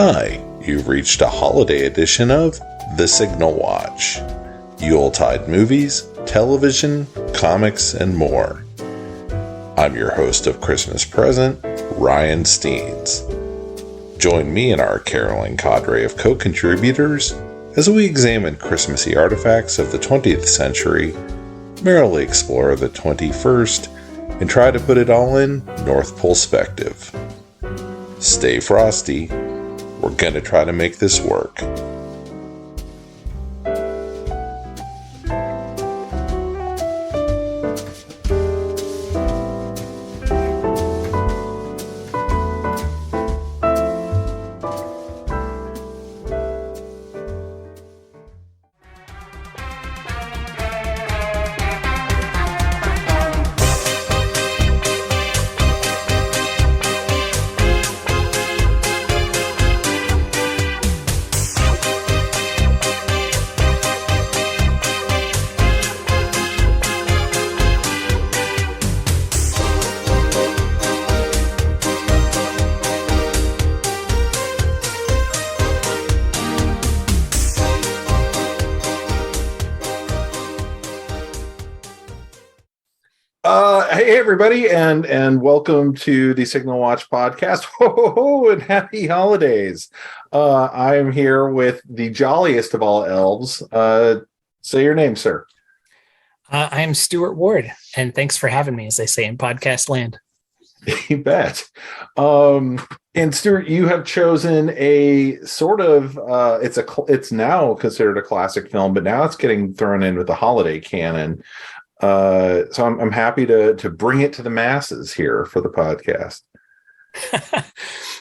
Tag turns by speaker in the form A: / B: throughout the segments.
A: Hi, you've reached a holiday edition of The Signal Watch. Yuletide movies, television, comics, and more. I'm your host of Christmas Present, Ryan Steens. Join me and our caroling cadre of co-contributors as we examine Christmassy artifacts of the 20th century, merrily explore the 21st, and try to put it all in North Pole perspective. Stay frosty. We're gonna try to make this work. Hey everybody, and welcome to the Signal Watch podcast. Ho ho ho, and happy holidays! I am here with the jolliest of all elves. Say your name, sir.
B: I am Stuart Ward, and thanks for having me, as they say in podcast land.
A: You bet. And Stuart, you have chosen a sort of it's now considered a classic film, but now it's getting thrown in with the holiday canon. So I'm happy to bring it to the masses here for the podcast.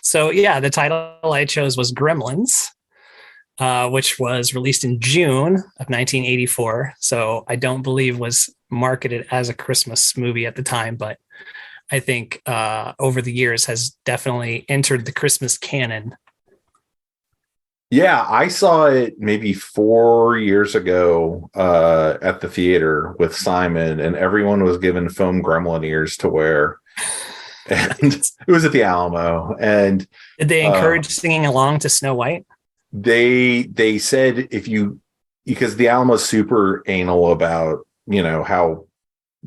B: So yeah, the title I chose was Gremlins, which was released in June of 1984. So I don't believe was marketed as a Christmas movie at the time, but I think over the years has definitely entered the Christmas canon.
A: Yeah, I saw it maybe 4 years ago at the theater with Simon, and everyone was given foam gremlin ears to wear. And it was at the Alamo. And
B: did they encourage singing along to Snow White?
A: They said because the Alamo's super anal about, how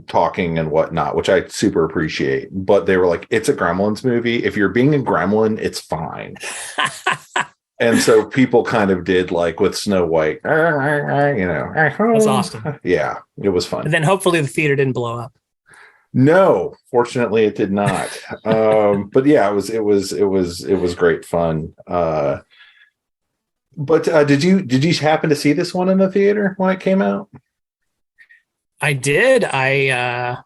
A: talking and whatnot, which I super appreciate. But they were like, it's a Gremlins movie. If you're being a gremlin, it's fine. And so people kind of did like with Snow White,
B: That's awesome.
A: Yeah, it was fun.
B: And then hopefully the theater didn't blow up.
A: No, fortunately it did not. But yeah, it was great fun. But did you happen to see this one in the theater when it came out?
B: I did. It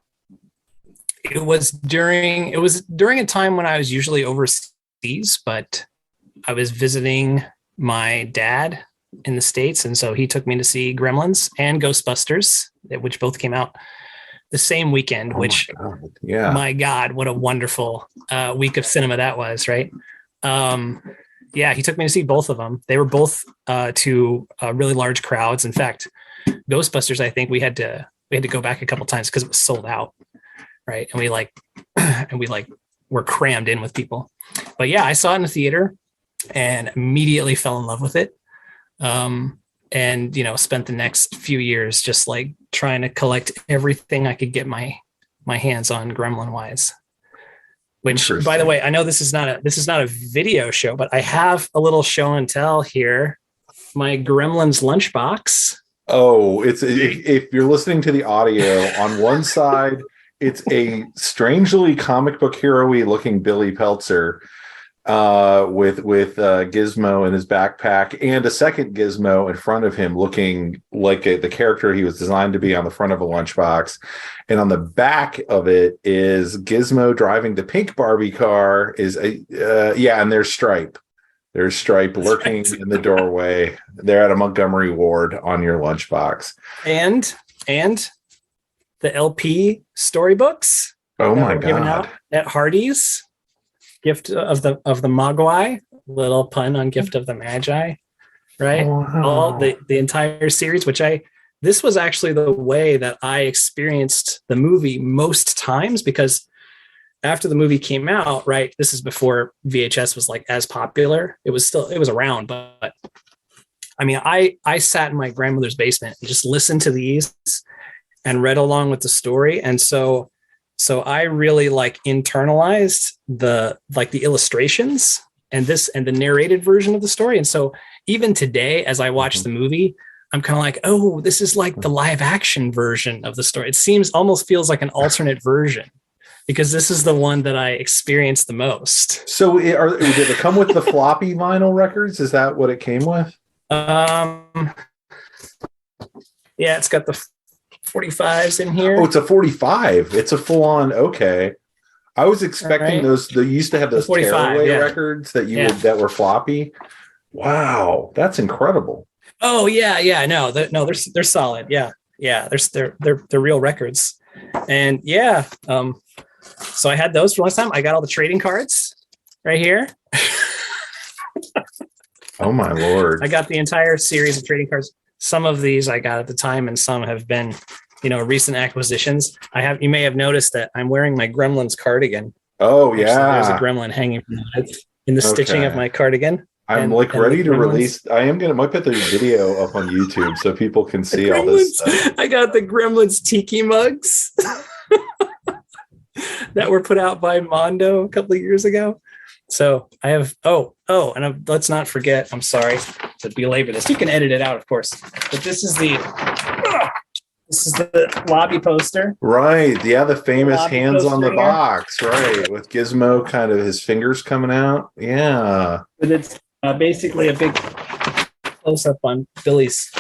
B: was during a time when I was usually overseas, but I was visiting my dad in the States, and so he took me to see Gremlins and Ghostbusters, which both came out the same weekend, my God, what a wonderful week of cinema that was, right? Yeah, he took me to see both of them. They were both to really large crowds. In fact, Ghostbusters, I think we had to go back a couple times because it was sold out, right? And we were crammed in with people. But yeah, I saw it in the theater and immediately fell in love with it. And, spent the next few years just like trying to collect everything I could get my hands on Gremlin wise, which by the way, I know this is not a video show, but I have a little show and tell here. My Gremlins lunchbox.
A: Oh, if you're listening to the audio on one side, it's a strangely comic book hero-y looking Billy Peltzer, with Gizmo in his backpack, and a second Gizmo in front of him looking like the character he was designed to be on the front of a lunchbox. And on the back of it is Gizmo driving the pink Barbie car. And there's Stripe. There's Stripe lurking in the doorway. They're at a Montgomery Ward on your lunchbox.
B: And the LP storybooks.
A: Oh my God.
B: At Hardee's. Gift of the Mogwai, little pun on Gift of the Magi, right? Wow. All the entire series, this was actually the way that I experienced the movie most times, because after the movie came out, right? This is before VHS was like as popular. It was around, but I mean, I sat in my grandmother's basement and just listened to these and read along with the story. And so I really like internalized the illustrations and the narrated version of the story. And so even today, as I watch the movie, I'm kind of like, oh, this is like the live action version of the story. It almost feels like an alternate version because this is the one that I experienced the most.
C: So did it come with the floppy vinyl records? Is that what it came with?
B: Yeah, it's got the 45s in here.
C: Oh, it's a 45. It's a full on. Okay. I was expecting those. They used to have those tearaway records that were floppy. Wow, that's incredible.
B: Oh yeah. No, they're solid. Yeah. They're real records. And yeah, so I had those for one time. I got all the trading cards right here.
C: Oh my Lord.
B: I got the entire series of trading cards. Some of these I got at the time and some have been, recent acquisitions. You may have noticed that I'm wearing my Gremlins cardigan.
C: Oh yeah.
B: There's a gremlin hanging in the stitching of my cardigan.
C: I'm ready to release. I might put the video up on YouTube so people can see all this stuff.
B: I got the Gremlins tiki mugs that were put out by Mondo a couple of years ago. So I have, let's not forget, I'm sorry to belabor this. You can edit it out, of course, but this is the lobby poster.
C: Right. Yeah. The famous hands on the box. Right. With Gizmo kind of his fingers coming out. Yeah.
B: But it's basically a big close up on Billy's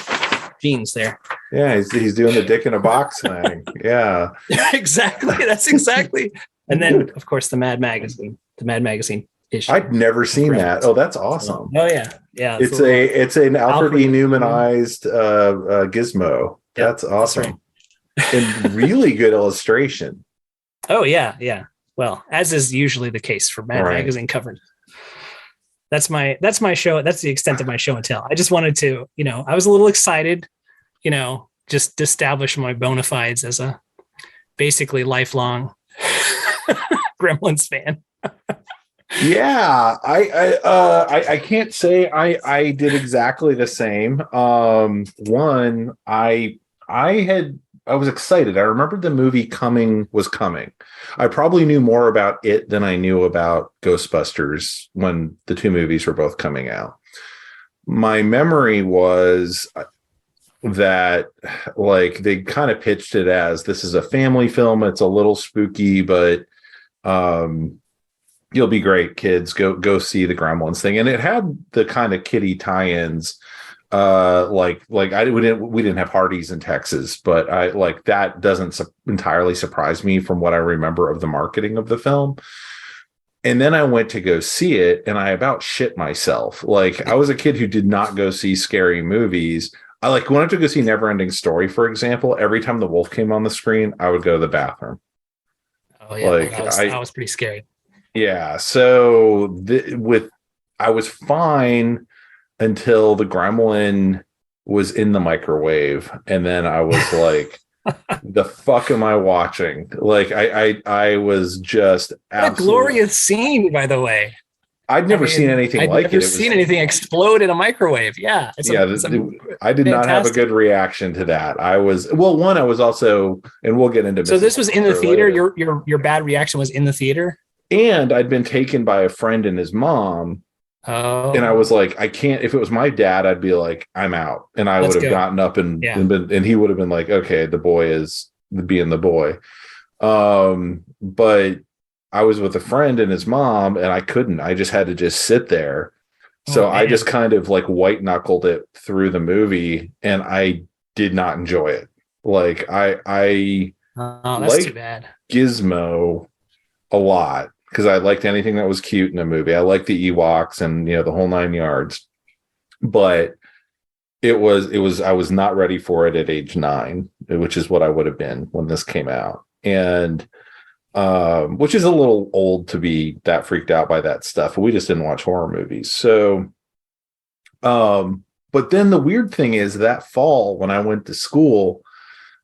B: jeans there.
C: Yeah. He's doing the dick in a box thing. Yeah.
B: Exactly. That's exactly. And then, of course, the Mad Magazine issue.
C: I'd never seen that. Oh, that's awesome.
B: Oh yeah. Yeah.
C: It's an Alfred E. Newmanized Gizmo. Yep, that's awesome. That's right. And really good illustration.
B: Oh yeah. Yeah. Well, as is usually the case for Mad Magazine covers. That's my show. That's the extent of my show and tell. I just wanted to, I was a little excited, just to establish my bona fides as a basically lifelong Gremlins fan.
C: Yeah, I can't say I did exactly the same. I was excited. I remembered the movie was coming. I probably knew more about it than I knew about Ghostbusters when the two movies were both coming out. My memory was that they kind of pitched it as this is a family film. It's a little spooky, but you'll be great, kids. Go see the Gremlins thing. And it had the kind of kiddie tie-ins. We didn't have Hardee's in Texas, but that doesn't entirely surprise me from what I remember of the marketing of the film. And then I went to go see it and I about shit myself. I was a kid who did not go see scary movies. I wanted to go see Neverending Story, for example. Every time the wolf came on the screen, I would go to the bathroom.
B: Oh yeah, that was pretty scary.
C: Yeah, so I was fine until the gremlin was in the microwave, and then I was like, "The fuck am I watching?" I was just
B: a glorious scene, by the way.
C: I'd never seen anything like it. I'd never
B: seen anything explode in a microwave. Yeah.
C: I did not have a good reaction to that. I was also, and we'll get into.
B: So this was in the theater. Later. Your bad reaction was in the theater.
C: And I'd been taken by a friend and his mom. Oh. And I was like, I can't. If it was my dad, I'd be like, I'm out, and I would have gotten up and he would have been like, okay, the boy is being the boy. But I was with a friend and his mom, and I couldn't. I just had to sit there. So I just kind of white knuckled it through the movie, and I did not enjoy it. I
B: that's too bad.
C: Gizmo a lot because I liked anything that was cute in a movie. I liked the Ewoks and the whole 9 yards. But I was not ready for it at age 9, which is what I would have been when this came out. And which is a little old to be that freaked out by that stuff. We just didn't watch horror movies. So, but then the weird thing is that fall when I went to school,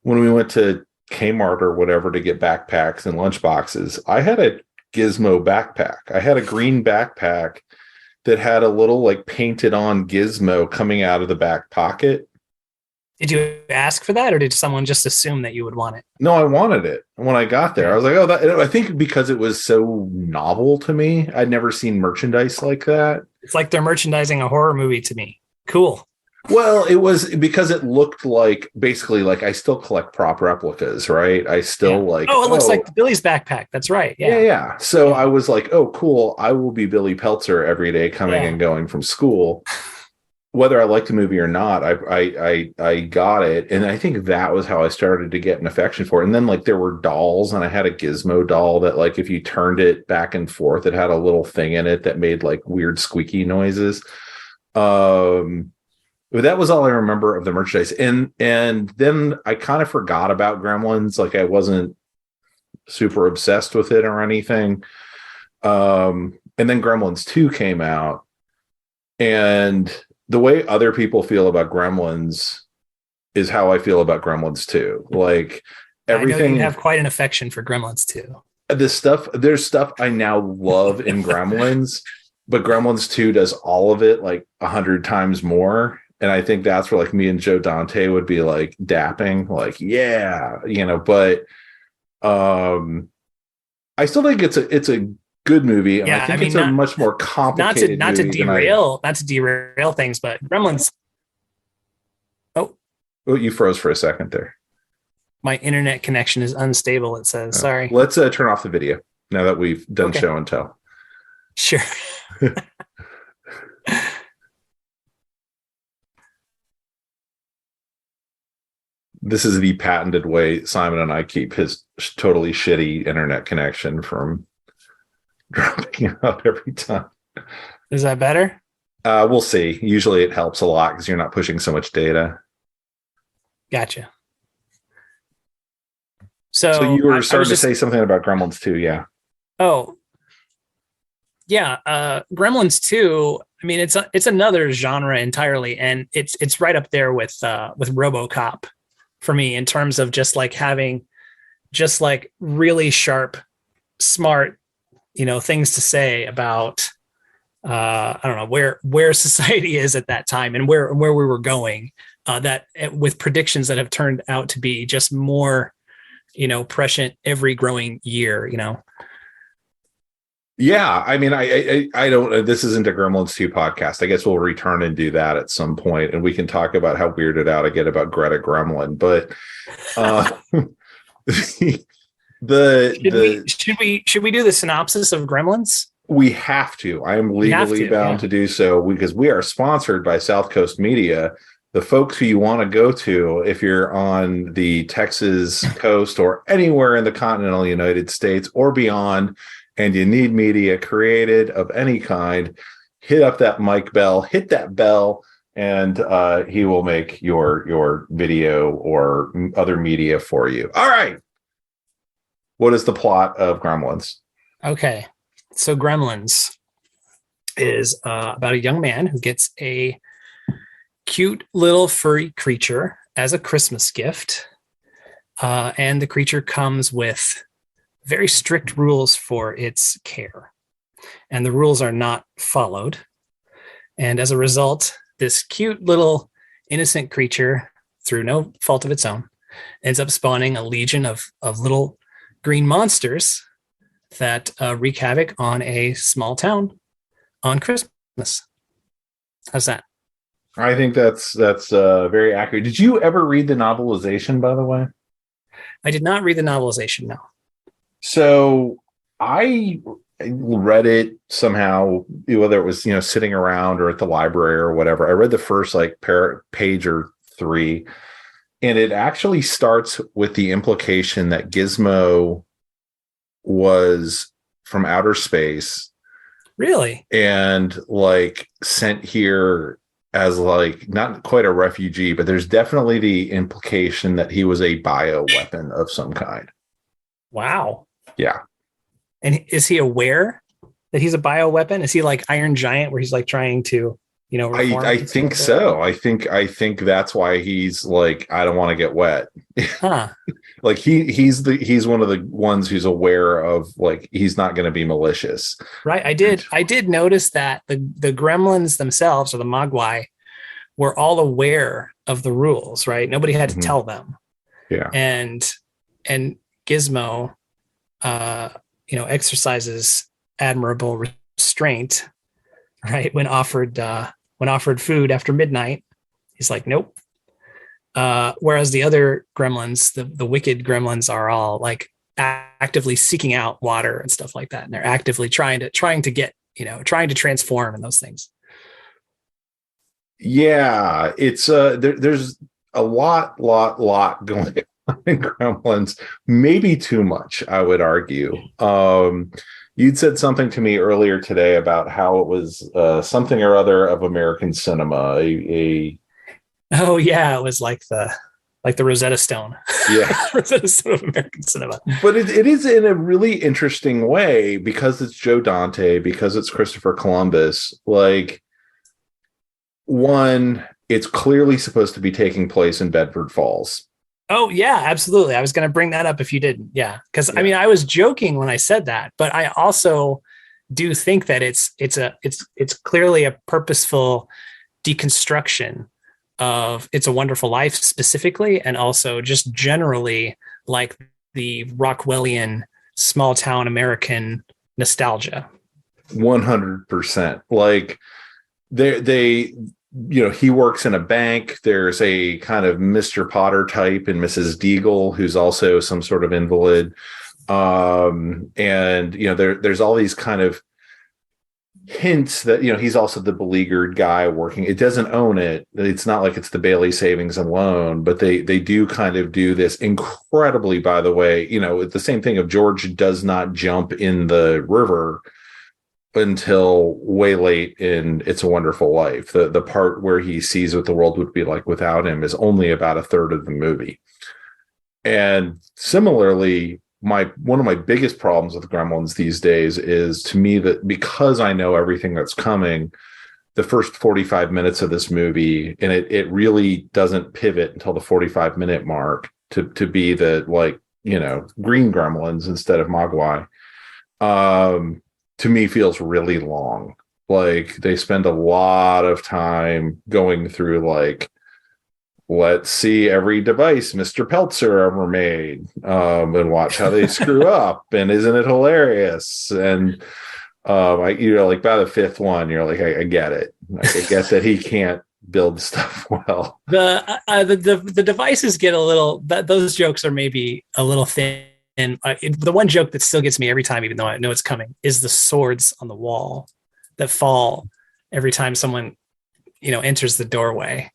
C: when we went to Kmart or whatever to get backpacks and lunch boxes, I had a Gizmo backpack. I had a green backpack that had a little like painted on Gizmo coming out of the back pocket.
B: Did you ask for that, or did someone just assume that you would want it?
C: No, I wanted it. When I got there, I was like, oh, that, I think because it was so novel to me, I'd never seen merchandise like that.
B: It's like they're merchandising a horror movie to me. Cool.
C: Well, it was because it looked like basically like I still collect prop replicas, right? I still like.
B: Oh, it looks like Billy's backpack. That's right.
C: Yeah. So I was like, oh, cool. I will be Billy Peltzer every day coming and going from school. Whether I liked the movie or not, I got it. And I think that was how I started to get an affection for it. And then like there were dolls, and I had a Gizmo doll that like if you turned it back and forth, it had a little thing in it that made like weird squeaky noises. But that was all I remember of the merchandise. And then I kind of forgot about Gremlins. Like I wasn't super obsessed with it or anything. And then Gremlins 2 came out. And the way other people feel about Gremlins is how I feel about Gremlins 2. Like everything. I know
B: you have quite an affection for Gremlins 2.
C: There's stuff I now love in Gremlins, but Gremlins 2 does all of it like 100 times more. And I think that's where like me and Joe Dante would be like dapping, like, yeah, but I still think it's a good movie. And I think it's a much more complicated
B: not to derail things, but Gremlins. Oh,
C: you froze for a second there.
B: My internet connection is unstable, it says. Sorry.
C: Let's turn off the video now that we've done show and tell.
B: Sure.
C: This is the patented way Simon and I keep his totally shitty internet connection from dropping out every time.
B: Is that better?
C: We'll see. Usually it helps a lot because you're not pushing so much data.
B: Gotcha. So
C: you were starting to say something about Gremlins 2, yeah.
B: Oh, yeah. Gremlins 2. I mean, it's another genre entirely, and it's right up there with RoboCop for me in terms of just like having just like really sharp, smart, things to say about I don't know where society is at that time and where we were going. That with predictions that have turned out to be just more, prescient every growing year.
C: Yeah, I mean, I don't. This isn't a Gremlins 2 podcast. I guess we'll return and do that at some point, and we can talk about how weirded out I get about Greta Gremlin. But
B: should we do the synopsis of Gremlins?
C: We have to. I am legally bound to do so because we are sponsored by South Coast Media, the folks who you want to go to if you're on the Texas coast or anywhere in the continental United States or beyond. And you need media created of any kind, hit up that Mike Bell, hit that bell, and he will make your video or other media for you. All right. What is the plot of Gremlins?
B: Okay. So Gremlins is about a young man who gets a cute little furry creature as a Christmas gift. And the creature comes with very strict rules for its care, and the rules are not followed. And as a result, this cute little innocent creature, through no fault of its own, ends up spawning a legion of little green monsters that wreak havoc on a small town on Christmas. How's that?
C: I think that's very accurate. Did you ever read the novelization, by the way?
B: I did not read the novelization, no.
C: So I read it somehow, whether it was, sitting around or at the library or whatever. I read the first like page or 3, and it actually starts with the implication that Gizmo was from outer space.
B: Really?
C: And like sent here as like not quite a refugee, but there's definitely the implication that he was a bioweapon of some kind.
B: Wow.
C: Yeah.
B: And is he aware that he's a bioweapon? Is he like Iron Giant where he's like trying to reform?
C: I think so. I think that's why he's like, I don't want to get wet.
B: Huh.
C: Like he's one of the ones who's aware of, like, he's not going to be malicious.
B: Right. I did notice that the gremlins themselves, or the Mogwai, were all aware of the rules, right? Nobody had to tell them.
C: Yeah.
B: And Gizmo, exercises admirable restraint, right? When offered food after midnight, he's like, nope. Whereas the other gremlins, the wicked gremlins, are all like actively seeking out water and stuff like that, and they're actively trying to get, trying to transform and those things.
C: Yeah, it's there's a lot going on in Gremlins, maybe too much, I would argue. You'd said something to me earlier today about how it was something or other of American cinema.
B: Oh yeah, it was like the Rosetta Stone.
C: Yeah.
B: Rosetta Stone of American cinema.
C: But it is in a really interesting way, because it's Joe Dante, because it's Christopher Columbus. Like, one, it's clearly supposed to be taking place in Bedford Falls.
B: Oh yeah, absolutely. I was going to bring that up if you didn't. Yeah, because I mean, I was joking when I said that, but I also do think that it's clearly a purposeful deconstruction of It's a Wonderful Life specifically, and also just generally like the Rockwellian small town American nostalgia.
C: 100%. Like they he works in a bank. There's a kind of Mr. Potter type and Mrs. Deagle, who's also some sort of invalid. And there's all these kind of hints that he's also the beleaguered guy working. It doesn't own it. It's not like it's the Bailey Savings and Loan, but they do kind of do this incredibly, by the way, the same thing of George does not jump in the river until way late in It's a Wonderful Life. The part where he sees what the world would be like without him is only about a third of the movie. And similarly, one of my biggest problems with Gremlins these days is, to me, that because I know everything that's coming, the first 45 minutes of this movie, and it really doesn't pivot until the 45-minute mark to be the, like, green Gremlins instead of Mogwai, to me feels really long. Like, they spend a lot of time going through, like, let's see every device Mr. Peltzer ever made, and watch how they screw up, and isn't it hilarious? And like by the fifth one, you're like, I get it. Like, I get that he can't build stuff well.
B: The devices get a little, those jokes are maybe a little thin. And the one joke that still gets me every time, even though I know it's coming, is the swords on the wall that fall every time someone, enters the doorway,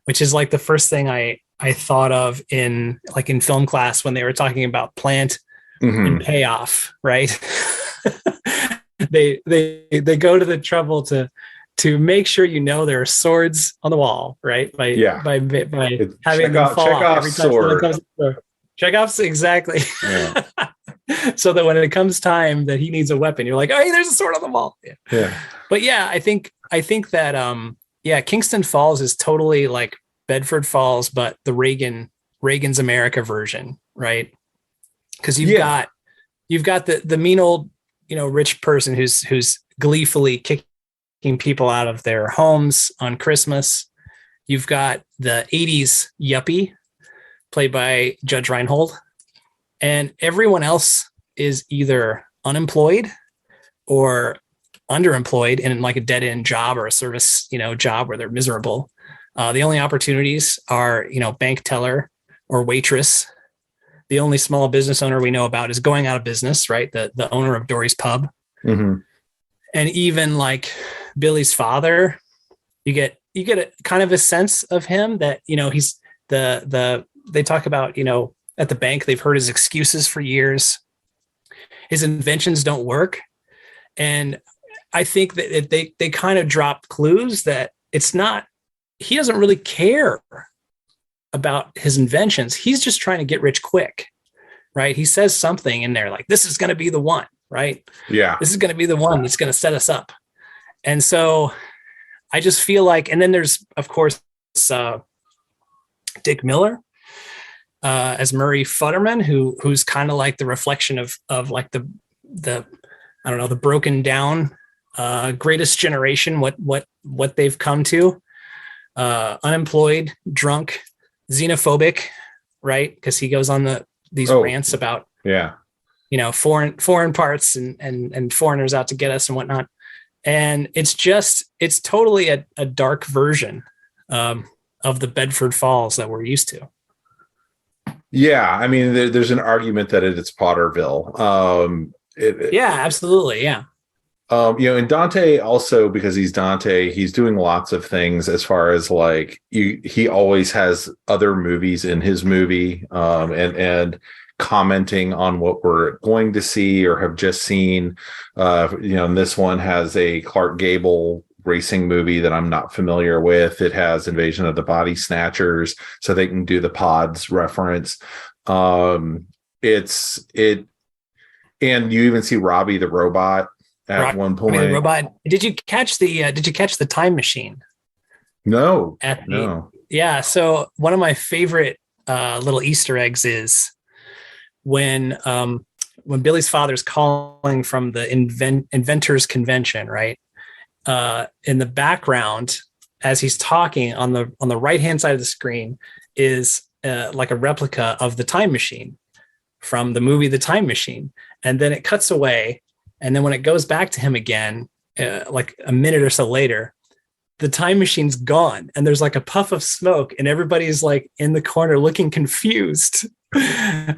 B: which is like the first thing I thought of in film class when they were talking about plant and payoff, right? they go to the trouble to make sure there are swords on the wall, right? By having them fall off every time someone comes to the door. Chekhov's, exactly. Yeah. So that when it comes time that he needs a weapon, you're like, oh, hey, there's a sword on the wall. Yeah. But yeah, I think that Kingston Falls is totally like Bedford Falls, but the Reagan's America version, right? Because you've got the mean old, rich person who's gleefully kicking people out of their homes on Christmas. You've got the 80s yuppie, played by Judge Reinhold, and everyone else is either unemployed or underemployed in like a dead-end job or a service, job where they're miserable. The only opportunities are, bank teller or waitress. The only small business owner we know about is going out of business, right? The owner of Dory's Pub. Mm-hmm. And even like Billy's father, you get a kind of a sense of him that, he's they talk about, at the bank, they've heard his excuses for years. His inventions don't work. And I think that they kind of drop clues that it's not, he doesn't really care about his inventions. He's just trying to get rich quick, right? He says something in there like, this is going to be the one, right?
C: Yeah.
B: This is going to be the one that's going to set us up. And so I just feel like, and then there's of course Dick Miller as Murray Futterman, who's kind of like the reflection of like the I don't know, the broken down greatest generation, what they've come to, unemployed, drunk, xenophobic, right? Because he goes on these rants about foreign parts and foreigners out to get us and whatnot. And it's totally a dark version of the Bedford Falls that we're used to.
C: Yeah, I mean, there's an argument that it's Potterville.
B: Absolutely, yeah.
C: And Dante also, because he's Dante, he's doing lots of things as far as like he always has other movies in his movie, and commenting on what we're going to see or have just seen. And this one has a Clark Gable racing movie that I'm not familiar with. It has Invasion of the Body Snatchers, so they can do the pods reference. And you even see Robbie the robot at one point.
B: The robot. Did you catch the time machine?
C: No.
B: No. Yeah. So one of my favorite little Easter eggs is when Billy's father's calling from the inventors convention, right? In the background, as he's talking on the right hand side of the screen is like a replica of the time machine from the movie The Time Machine. And then it cuts away. And then when it goes back to him again, like a minute or so later, the time machine's gone. And there's like a puff of smoke and everybody's like in the corner looking confused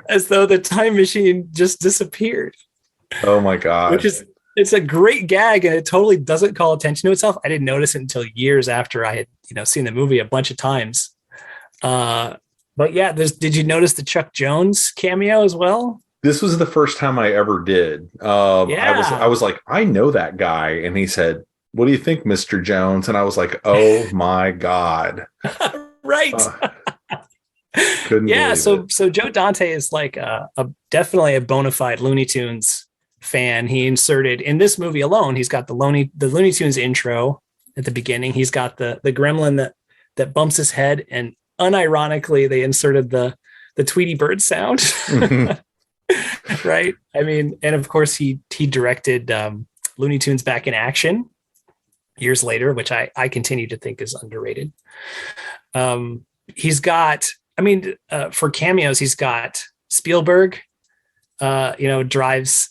B: as though the time machine just disappeared.
C: Oh my God.
B: It's a great gag and it totally doesn't call attention to itself. I didn't notice it until years after I had, seen the movie a bunch of times. But yeah, did you notice the Chuck Jones cameo as well?
C: This was the first time I ever did. I was like, I know that guy. And he said, what do you think, Mr. Jones? And I was like, oh my God.
B: Right.
C: Couldn't believe it.
B: So Joe Dante is like definitely a bona fide Looney Tunes fan. He inserted in this movie alone, he's got the Looney Tunes intro at the beginning. He's got the gremlin that bumps his head, and unironically they inserted the Tweety Bird sound. Right. I mean, and of course he directed Looney Tunes Back in Action years later, which I continue to think is underrated. He's got, for cameos, he's got Spielberg, drives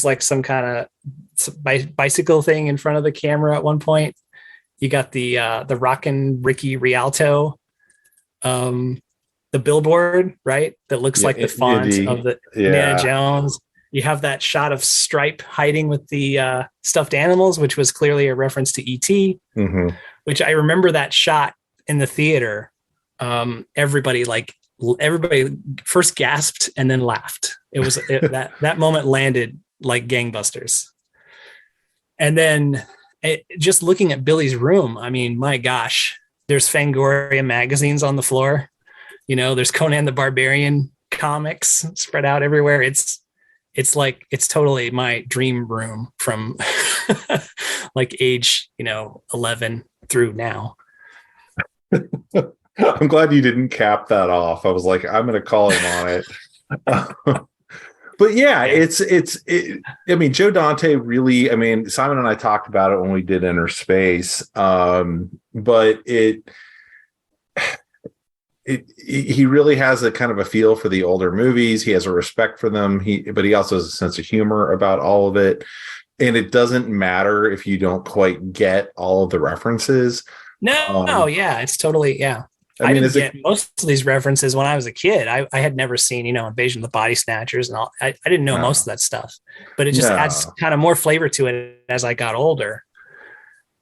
B: like some kind of bicycle thing in front of the camera at one point. You got the rockin' Ricky Rialto, the billboard, right? That looks like the font of the Indiana Jones. You have that shot of Stripe hiding with the stuffed animals, which was clearly a reference to E.T., which I remember that shot in the theater. Everybody first gasped and then laughed. It was that moment landed like gangbusters. And then just looking at Billy's room, my gosh, there's Fangoria magazines on the floor. There's Conan the Barbarian comics spread out everywhere. It's totally my dream room from like age, 11 through now.
C: I'm glad you didn't cap that off. I was like, I'm going to call him on it. But yeah, Joe Dante really, Simon and I talked about it when we did Inner Space. But he really has a kind of a feel for the older movies. He has a respect for them. But he also has a sense of humor about all of it. And it doesn't matter if you don't quite get all of the references.
B: No, it's totally, yeah. I didn't get most of these references when I was a kid. I had never seen, Invasion of the Body Snatchers and all. I didn't know most of that stuff, but it just adds kind of more flavor to it as I got older.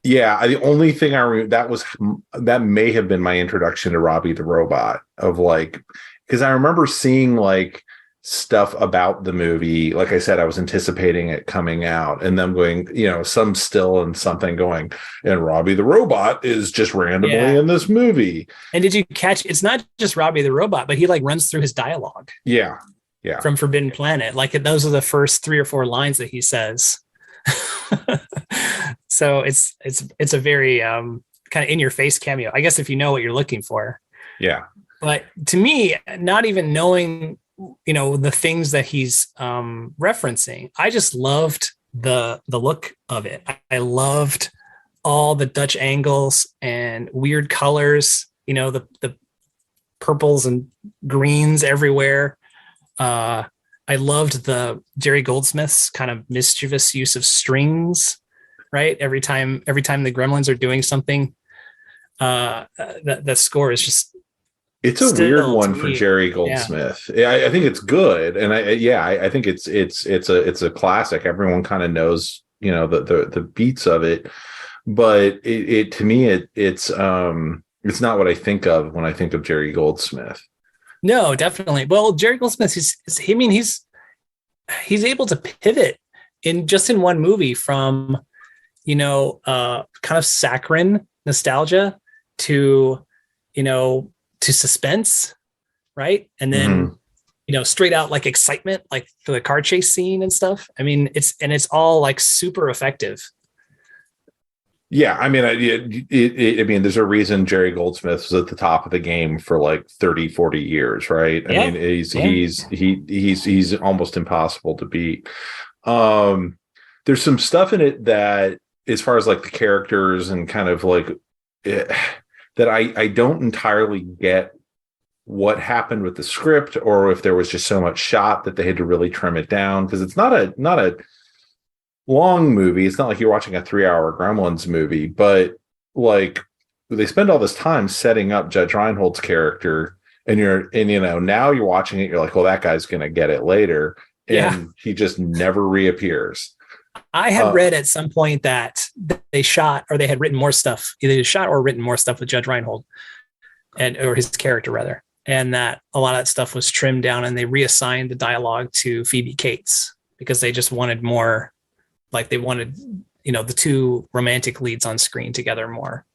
C: Yeah, the only thing I remember that may have been my introduction to Robbie the Robot because I remember seeing like stuff about the movie. Like I said, I was anticipating it coming out and them going, some still and something going, and Robbie the Robot is just randomly in this movie.
B: And did you catch, it's not just Robbie the Robot, but he like runs through his dialogue.
C: Yeah.
B: From Forbidden Planet. Like those are the first 3 or 4 lines that he says. So it's a very kind of in your face cameo, I guess, if you know what you're looking for.
C: Yeah.
B: But to me, not even knowing, the things that he's referencing, I just loved the look of it. I loved all the Dutch angles and weird colors, the purples and greens everywhere. I loved the Jerry Goldsmith's kind of mischievous use of strings, right? Every time the Gremlins are doing something, the score is just,
C: it's a weird one for
B: me,
C: Jerry Goldsmith. Yeah. I think it's good, and I think it's a classic. Everyone kind of knows, the beats of it, but it to me it's not what I think of when I think of Jerry Goldsmith.
B: No, definitely. Well, Jerry Goldsmith, he's able to pivot in one movie from, kind of saccharine nostalgia to, to suspense, right? And then, straight out like excitement, like for the car chase scene and stuff. I mean, it's all like super effective.
C: Yeah, I mean, I mean, there's a reason Jerry Goldsmith was at the top of the game for like 30, 40 years, right?
B: Yeah.
C: I mean, he's almost impossible to beat. There's some stuff in it that, as far as like the characters and kind of like that I don't entirely get what happened with the script, or if there was just so much shot that they had to really trim it down, because it's not a long movie. It's not like you're watching a 3-hour Gremlins movie, but like they spend all this time setting up Judge Reinhold's character, and now you're watching it, you're like, well, that guy's gonna get it later, and he just never reappears.
B: I had read at some point that they shot, or they had written more stuff, either shot or written more stuff with Judge Reinhold or his character rather, and that a lot of that stuff was trimmed down, and they reassigned the dialogue to Phoebe Cates because they just wanted more. Like they wanted, the two romantic leads on screen together more.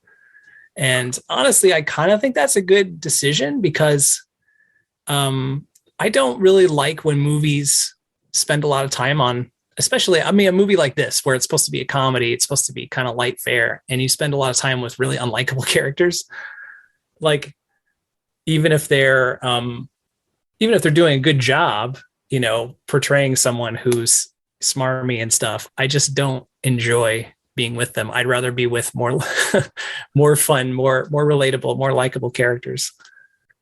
B: And honestly, I kind of think that's a good decision, because I don't really like when movies spend a lot of time on, especially, I mean, a movie like this, where it's supposed to be a comedy, it's supposed to be kind of light fare, and you spend a lot of time with really unlikable characters. Like, even if they're doing a good job, portraying someone who's smarmy and stuff, I just don't enjoy being with them. I'd rather be with more fun, more relatable, more likable characters.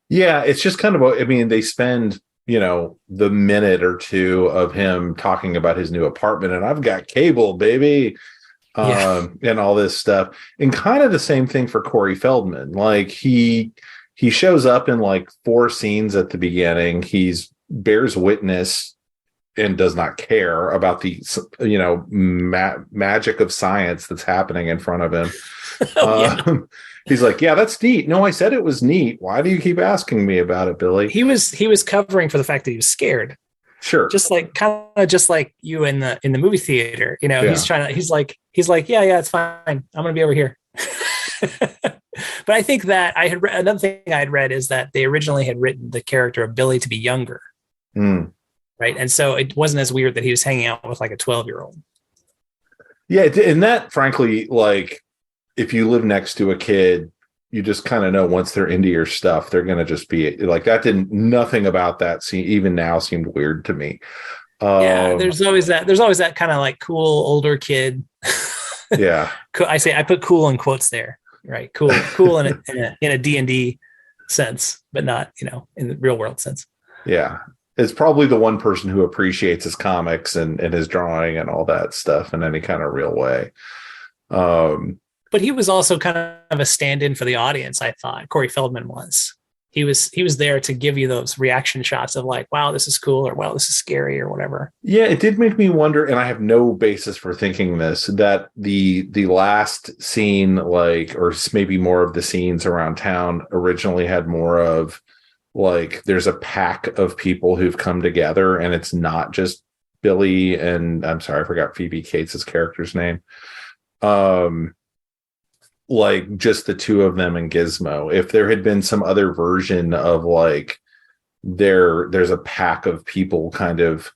C: Yeah, it's just kind of, I mean, they spend, the minute or two of him talking about his new apartment, and I've got cable, baby, and all this stuff. And kind of the same thing for Corey Feldman. Like he shows up in like 4 scenes at the beginning. He's bears witness and does not care about the magic of science that's happening in front of him. He's like, yeah, that's neat. No, I said it was neat. Why do you keep asking me about it, Billy?
B: He was covering for the fact that he was scared.
C: Sure.
B: Just like you in the movie theater, he's like, yeah, it's fine. I'm going to be over here. But I think that I had read, another thing I had read is that they originally had written the character of Billy to be younger. Right. And so it wasn't as weird that he was hanging out with like a 12-year-old.
C: Yeah. And that, frankly, like, if you live next to a kid, you just kind of know once they're into your stuff, they're going to just be like, nothing about that scene even now seemed weird to me.
B: There's always that kind of like cool older kid.
C: Yeah.
B: I put cool in quotes there, right? Cool in a D&D sense, but not, in the real world sense.
C: Yeah. It's probably the one person who appreciates his comics and his drawing and all that stuff in any kind of real way.
B: But he was also kind of a stand-in for the audience, I thought. Corey Feldman was. He was there to give you those reaction shots of like, wow, this is cool, or wow, this is scary, or whatever. Yeah,
C: it did make me wonder, and I have no basis for thinking this, that the last scene, like, or maybe more of the scenes around town originally had more of like, there's a pack of people who've come together, and it's not just Billy and, I'm sorry, I forgot Phoebe Cates' character's name. Like just the two of them and Gizmo. If there had been some other version of like there's a pack of people kind of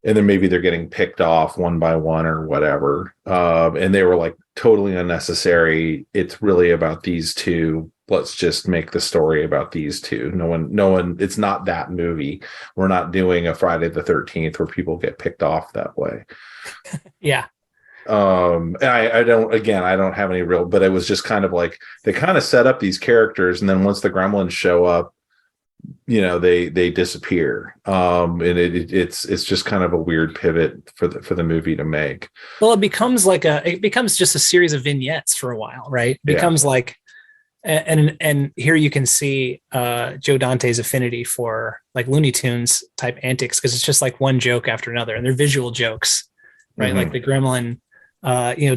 C: and then maybe they're getting picked off one by one or whatever. And they were like totally unnecessary. It's really about these two. Let's just make the story about these two. No one, it's not that movie. We're not doing a Friday the 13th where people get picked off that way.
B: Yeah.
C: I don't have any real, but it was just kind of like they kind of set up these characters, and then once the Gremlins show up, they disappear. And it's just kind of a weird pivot for the movie to make.
B: Well, it becomes just a series of vignettes for a while, right? It becomes like, and here you can see Joe Dante's affinity for like Looney Tunes type antics, because it's just like one joke after another, and they're visual jokes, right? Mm-hmm. Like the gremlin,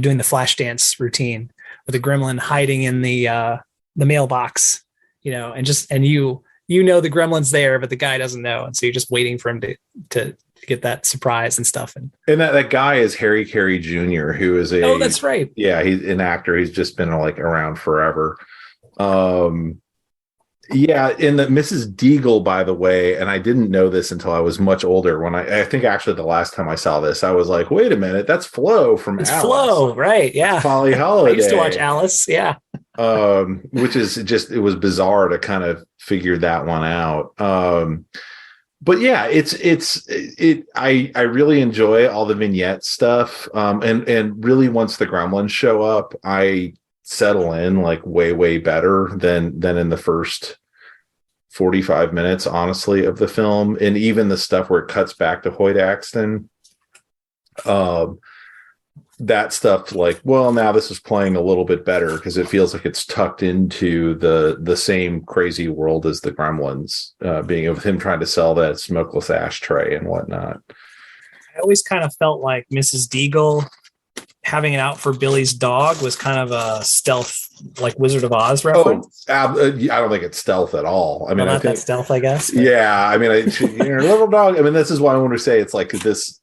B: doing the flash dance routine, or the gremlin hiding in the mailbox, and the gremlin's there, but the guy doesn't know, and so you're just waiting for him to get that surprise and stuff. And
C: that guy is Harry Carey Jr., who is
B: that's right.
C: Yeah, he's an actor. He's just been like around forever. In the Mrs. Deagle, by the way, and I didn't know this until I was much older. When I think actually the last time I saw this, I was like, wait a minute, that's Flo from Alice.
B: Flo, right? Yeah,
C: that's Polly Holiday.
B: I used to watch Alice. Yeah.
C: Which is just, it was bizarre to kind of figure that one out. But yeah, I really enjoy all the vignette stuff. And really once the Gremlins show up, I settle in like way better than in the first 45 minutes, honestly, of the film. And even the stuff where it cuts back to Hoyt Axton, that stuff, like, well, now this is playing a little bit better because it feels like it's tucked into the same crazy world as the Gremlins, being of him trying to sell that smokeless ashtray and whatnot.
B: I always kind of felt like Mrs. Deagle having it out for Billy's dog was kind of a stealth, like Wizard of Oz reference.
C: I don't think it's stealth at all. I mean,
B: not that stealth, I guess.
C: But. Yeah, I mean, little dog. I mean, this is why I want to say it's like this,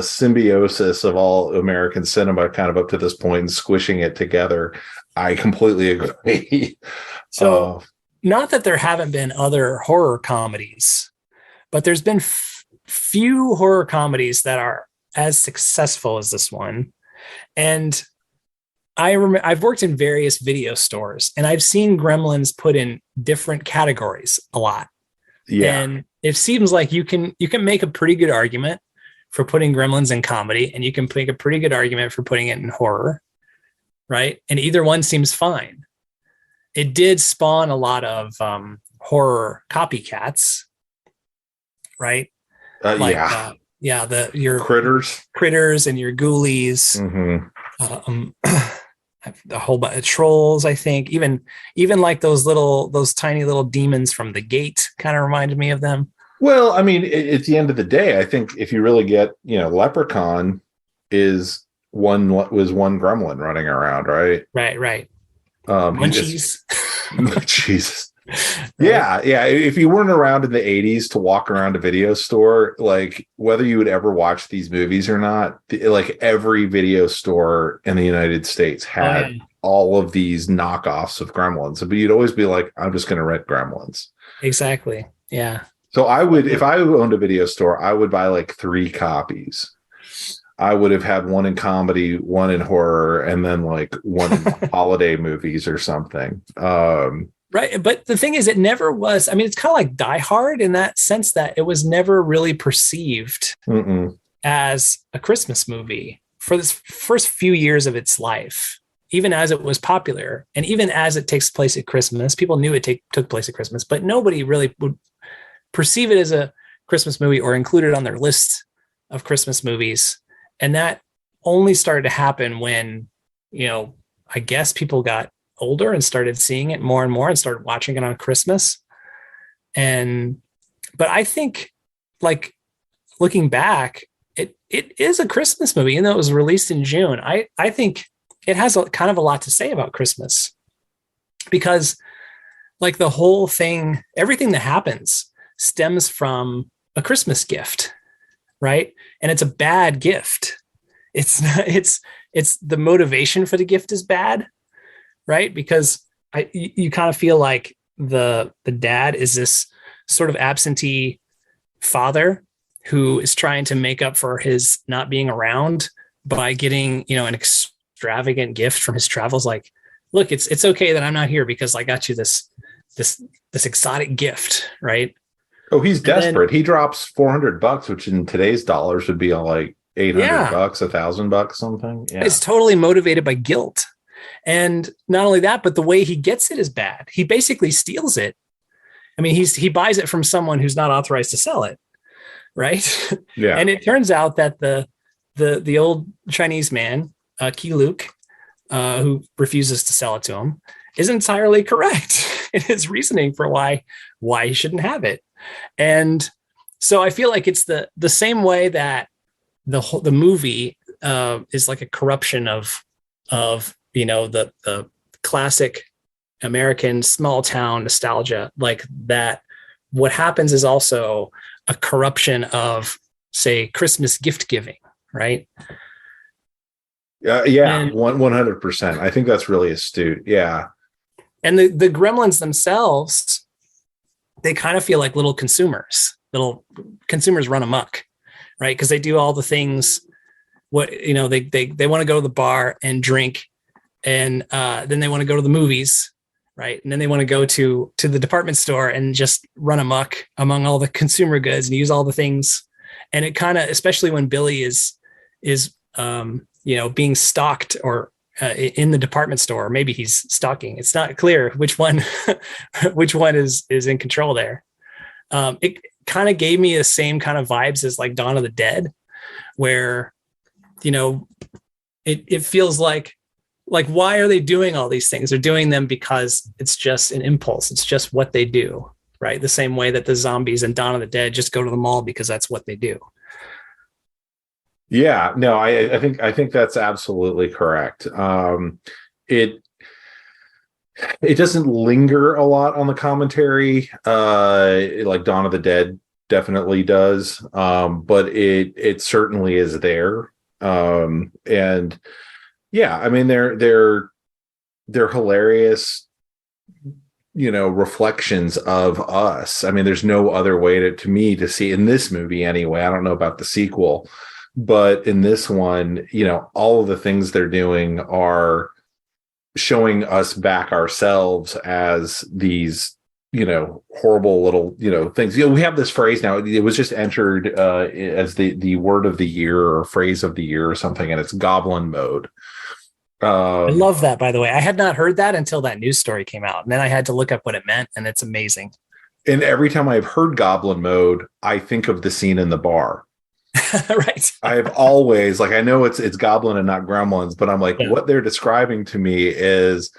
C: symbiosis of all American cinema, kind of up to this point, and squishing it together. I completely agree.
B: So, not that there haven't been other horror comedies, but there's been few horror comedies that are as successful as this one. And I remember I've worked in various video stores, and I've seen Gremlins put in different categories a lot. Yeah. And it seems like you can make a pretty good argument for putting Gremlins in comedy, and you can make a pretty good argument for putting it in horror, right? And either one seems fine. It did spawn a lot of horror copycats, right? Your critters and your ghoulies, a whole bunch of trolls. I think even like those tiny little demons from The Gate kind of reminded me of them.
C: Well, I mean, at the end of the day, I think if you really get, Leprechaun was one gremlin running around, right?
B: Right.
C: Munchies. Jesus. Right. Yeah. If you weren't around in the 80s to walk around a video store, like whether you would ever watch these movies or not, like every video store in the United States had all of these knockoffs of Gremlins. But you'd always be like, I'm just going to rent Gremlins.
B: Exactly. Yeah.
C: So I would, if I owned a video store, I would buy like 3 copies. I would have had one in comedy, one in horror, and then like one in holiday movies or something.
B: Right. But the thing is, it never was. I mean, it's kind of like Die Hard in that sense that it was never really perceived as a Christmas movie for this first few years of its life, even as it was popular. And even as it takes place at Christmas, people knew it took place at Christmas, but nobody really would perceive it as a Christmas movie or include it on their list of Christmas movies. And that only started to happen when, I guess people got older and started seeing it more and more and started watching it on Christmas. But I think, like, looking back, it is a Christmas movie, even though it was released in June. I think it has kind of a lot to say about Christmas, because like the whole thing, everything that happens stems from a Christmas gift, right? And it's a bad gift. It's not, it's the motivation for the gift is bad, right? Because you kind of feel like the dad is this sort of absentee father who is trying to make up for his not being around by getting, an extravagant gift from his travels. Like, look, it's okay that I'm not here because I got you this exotic gift, right?
C: Oh, he's
B: And
C: desperate.
B: then,
C: He drops $400, which in today's dollars would be like $800,
B: yeah,
C: $1,000, something. Yeah.
B: it's totally motivated by guilt. And not only that, but the way he gets it is bad. He basically steals it. I mean, he buys it from someone who's not authorized to sell it, right?
C: Yeah.
B: And it turns out that the old Chinese man, Ki Luke, who refuses to sell it to him, is entirely correct in his reasoning for why he shouldn't have it. And so I feel like it's the same way that the movie is like a corruption of the classic American small town nostalgia, like that. What happens is also a corruption of, say, Christmas gift giving, right?
C: Yeah,
B: And
C: 100%. I think that's really astute. Yeah.
B: And the Gremlins themselves, they kind of feel like little consumers run amok, right? Because they do all the things, they want to go to the bar and drink, and then they want to go to the movies, right? And then they want to go to the department store and just run amok among all the consumer goods and use all the things. And it kind of, especially when Billy is being stalked or in the department store, or maybe he's stalking. It's not clear which one is in control there. It kind of gave me the same kind of vibes as like Dawn of the Dead, where, it feels like why are they doing all these things? They're doing them because it's just an impulse. It's just what they do, right? The same way that the zombies in Dawn of the Dead just go to the mall because that's what they do.
C: Yeah, no, I think that's absolutely correct. It doesn't linger a lot on the commentary, like Dawn of the Dead definitely does, but it certainly is there. And yeah, I mean they're hilarious, reflections of us. I mean, there's no other way to me to see in this movie anyway. I don't know about the sequel. But in this one, all of the things they're doing are showing us back ourselves as these, horrible little, things. We have this phrase now. It was just entered as the word of the year or phrase of the year or something, and it's goblin mode.
B: I love that, by the way. I had not heard that until that news story came out, and then I had to look up what it meant, and it's amazing.
C: And every time I've heard goblin mode, I think of the scene in the bar.
B: Right.
C: I've always I know it's Goblin and not Gremlins, but I'm like, what they're describing to me is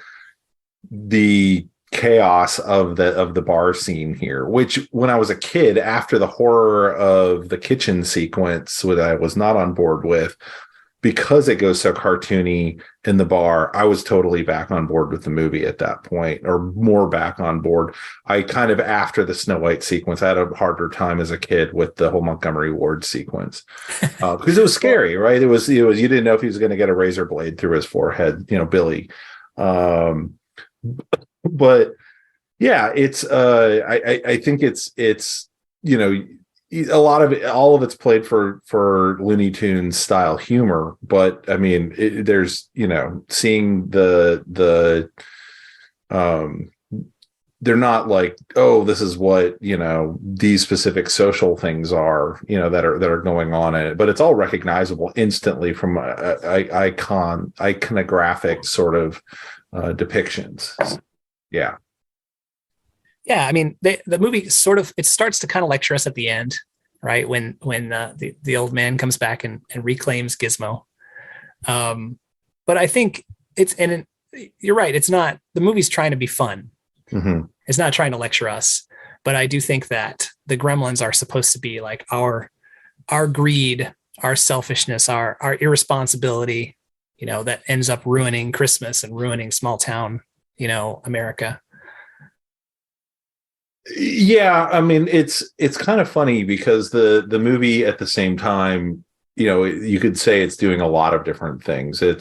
C: the chaos of the bar scene here, which when I was a kid, after the horror of the kitchen sequence, that I was not on board with, because it goes so cartoony in the bar, I was totally back on board with the movie at that point, or more back on board. I kind of, after the Snow White sequence, I had a harder time as a kid with the whole Montgomery Ward sequence, because it was scary, right? It was you didn't know if he was going to get a razor blade through his forehead, Billy. But yeah, it's I think it's a lot of it, all of it's played for Looney Tunes style humor, but I mean, there's seeing the they're not like, oh, this is what these specific social things are that are going on in it, but it's all recognizable instantly from iconographic sort of depictions. Yeah.
B: Yeah, I mean, the movie it starts to kind of lecture us at the end, right? When the old man comes back and reclaims Gizmo. But I think you're right. It's not, the movie's trying to be fun.
C: Mm-hmm.
B: It's not trying to lecture us. But I do think that the Gremlins are supposed to be like our greed, our selfishness, our irresponsibility, that ends up ruining Christmas and ruining small town, America.
C: Yeah, I mean, it's kind of funny because the movie at the same time, you could say it's doing a lot of different things. They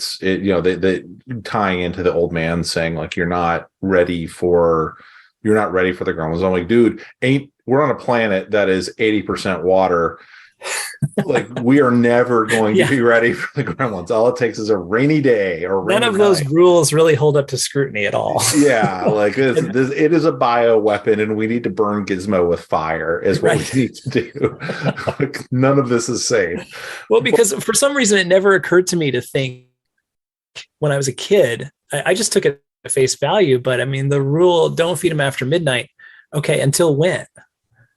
C: tying into the old man saying like, you're not ready for the Gremlins. I'm like, dude, we're on a planet that is 80% water, Like, we are never going to
B: Yeah.
C: be ready for the Gremlins. All it takes is a rainy day or
B: None
C: rainy
B: of those
C: night.
B: rules really hold up to scrutiny at all.
C: Yeah, like
B: And-
C: it is a bio weapon, and we need to burn Gizmo with fire. Is what
B: right.
C: we need to do. Like, none of this is safe.
B: Well, because for some reason it never occurred to me to think when I was a kid. I just took it at face value. But I mean, the rule: don't feed them after midnight. Okay, until when?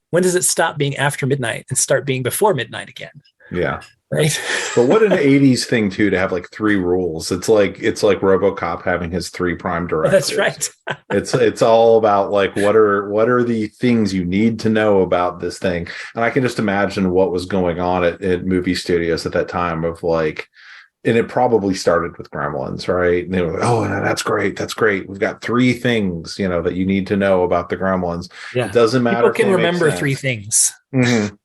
B: When does it stop being after midnight and start being before midnight again?
C: Yeah.
B: Right.
C: But what an 80s thing too, to have like 3 rules. It's like RoboCop having his 3 prime directives.
B: That's right.
C: It's all about like what are the things you need to know about this thing. And I can just imagine what was going on at movie studios at that time of like, and it probably started with Gremlins, right? And they were like, oh, that's great. That's great. We've got 3 things, that you need to know about the Gremlins.
B: Yeah.
C: It doesn't matter.
B: People can remember 3 things.
C: Mm-hmm.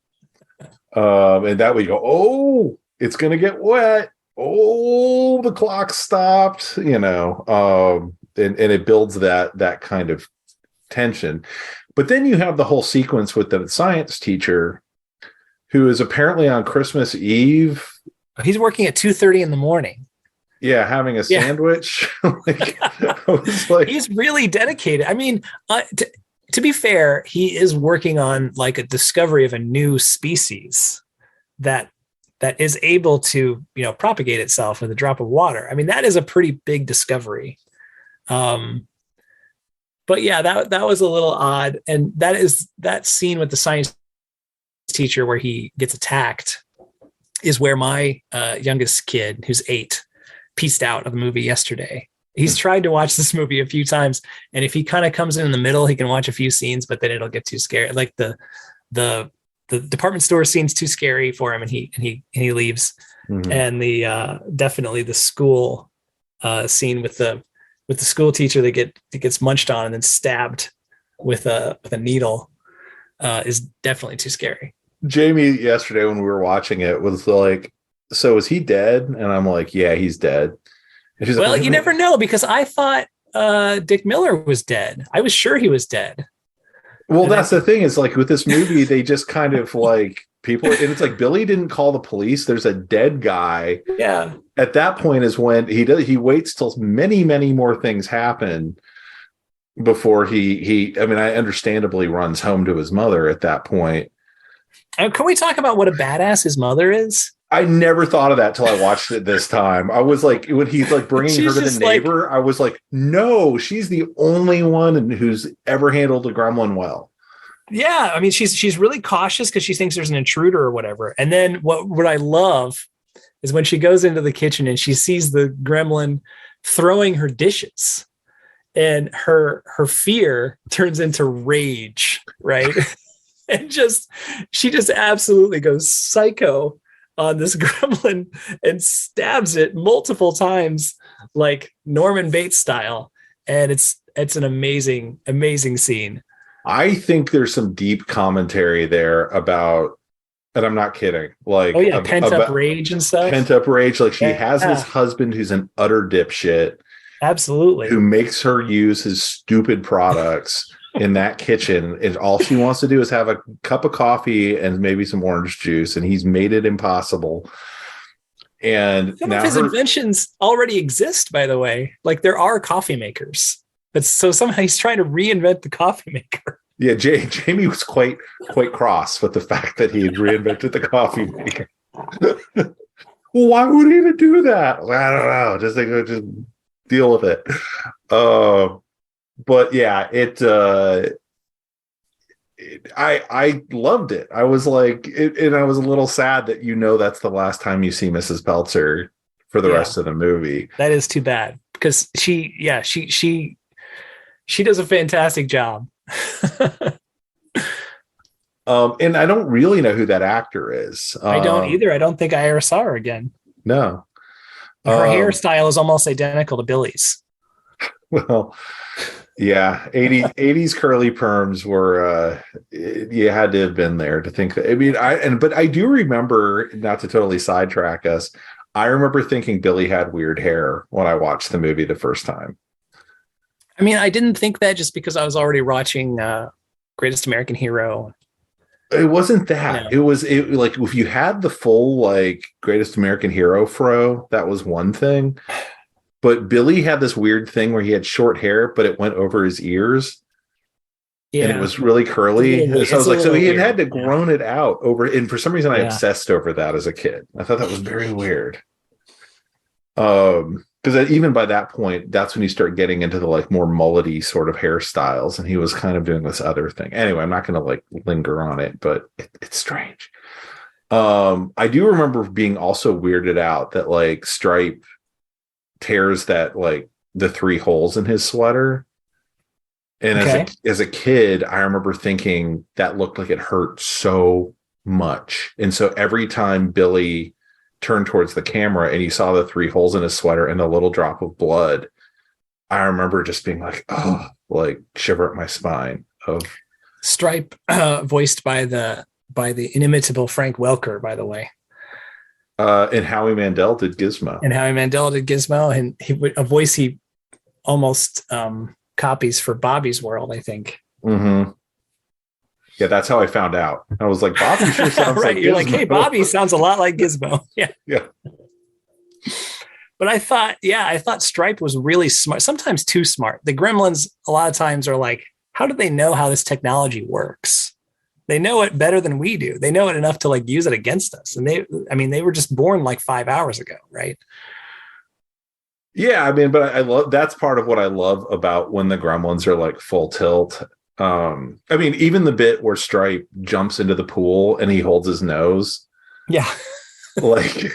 C: And that way you go, oh, it's going to get wet. Oh, the clock stopped, and it builds that kind of tension. But then you have the whole sequence with the science teacher who is apparently on Christmas Eve.
B: He's working at 2:30 in the morning.
C: Yeah, having a sandwich. I was like,
B: he's really dedicated. I mean, to be fair, he is working on like a discovery of a new species that is able to, propagate itself with a drop of water. I mean, that is a pretty big discovery. But yeah, that was a little odd. And that scene with the science teacher where he gets attacked is where my youngest kid, who's 8, pieced out of the movie yesterday. He's tried to watch this movie a few times, and if he kind of comes in the middle, he can watch a few scenes, but then it'll get too scary. Like the department store scene's too scary for him, and he leaves. Mm-hmm. And the definitely the school scene with the school teacher that gets munched on and then stabbed with a needle is definitely too scary.
C: Jamie yesterday when we were watching it was like, so is he dead? And I'm like, yeah, he's dead. And she's
B: well,
C: like,
B: you never know, because I thought Dick Miller was dead. I was sure he was dead.
C: Well, and that's the thing is like with this movie, they just kind of like people, and it's like Billy didn't call the police. There's a dead guy.
B: Yeah. At
C: that point is when he waits till many, many more things happen before I understandably runs home to his mother at that point.
B: Can we talk about what a badass his mother is?
C: I never thought of that till I watched it this time. I was like, when he's like bringing her to the neighbor, I was like, no, she's the only one who's ever handled a gremlin well.
B: Yeah, I mean, she's really cautious because she thinks there's an intruder or whatever. And then what I love is when she goes into the kitchen and she sees the gremlin throwing her dishes, and her fear turns into rage, right? And she just absolutely goes psycho on this gremlin and stabs it multiple times, like Norman Bates style. And it's an amazing, amazing scene.
C: I think there's some deep commentary there about, and I'm not kidding, like,
B: oh yeah, pent up rage and stuff.
C: Pent up rage. Like, she has this husband who's an utter dipshit.
B: Absolutely.
C: Who makes her use his stupid products in that kitchen, and all she wants to do is have a cup of coffee and maybe some orange juice, and he's made it impossible. And
B: some of his inventions already exist, by the way. Like, there are coffee makers, but so somehow he's trying to reinvent the coffee maker.
C: Yeah, Jamie was quite cross with the fact that he had reinvented the coffee maker. Well, why would he even do that? I don't know. Just deal with it. But yeah, I loved it. I was like, and I was a little sad that that's the last time you see Mrs. Peltzer for the rest of the movie.
B: That is too bad, because she does a fantastic job.
C: And I don't really know who that actor is.
B: I don't either. I don't think I ever saw her again.
C: No.
B: Her hairstyle is almost identical to Billy's.
C: Well, yeah, 80s curly perms were you had to have been there to think that. I mean, but I do remember, not to totally sidetrack us, I remember thinking Billy had weird hair when I watched the movie the first time.
B: I mean, I didn't think that just because I was already watching Greatest American Hero.
C: It wasn't that.
B: No.
C: It was like if you had the full like Greatest American Hero fro, that was one thing. But Billy had this weird thing where he had short hair, but it went over his ears. And it
B: Yeah.
C: was really curly. So I was like, so he had to grown it out over. And for some reason, I obsessed over that as a kid. I thought that was very weird. Because even by that point, that's when you start getting into the like more mullety sort of hairstyles, and he was kind of doing this other thing. Anyway, I'm not going to like linger on it, but it's strange. I do remember being also weirded out that like Stripe tears that like the 3 holes in his sweater. And as a kid, I remember thinking that looked like it hurt so much. And so every time Billy turned towards the camera and you saw the 3 holes in his sweater and the little drop of blood, I remember just being like, oh, like shiver up my spine. Of
B: Stripe, voiced by the inimitable Frank Welker, by the way.
C: And Howie Mandel did Gizmo.
B: And a voice he almost copies for Bobby's World, I think.
C: Mm-hmm. Yeah, that's how I found out. I was like, Bobby sure sounds
B: right.
C: like
B: You're
C: Gizmo.
B: like, hey, Bobby sounds a lot like Gizmo. Yeah.
C: Yeah.
B: But I thought Stripe was really smart, sometimes too smart. The Gremlins a lot of times are like, how do they know how this technology works? They know it better than we do. They know it enough to like use it against us. And they were just born like 5 hours ago, right?
C: Yeah, I mean, but I love that's part of what I love about when the Gremlins are like full tilt. I mean, even the bit where Stripe jumps into the pool and he holds his nose.
B: Yeah.
C: Like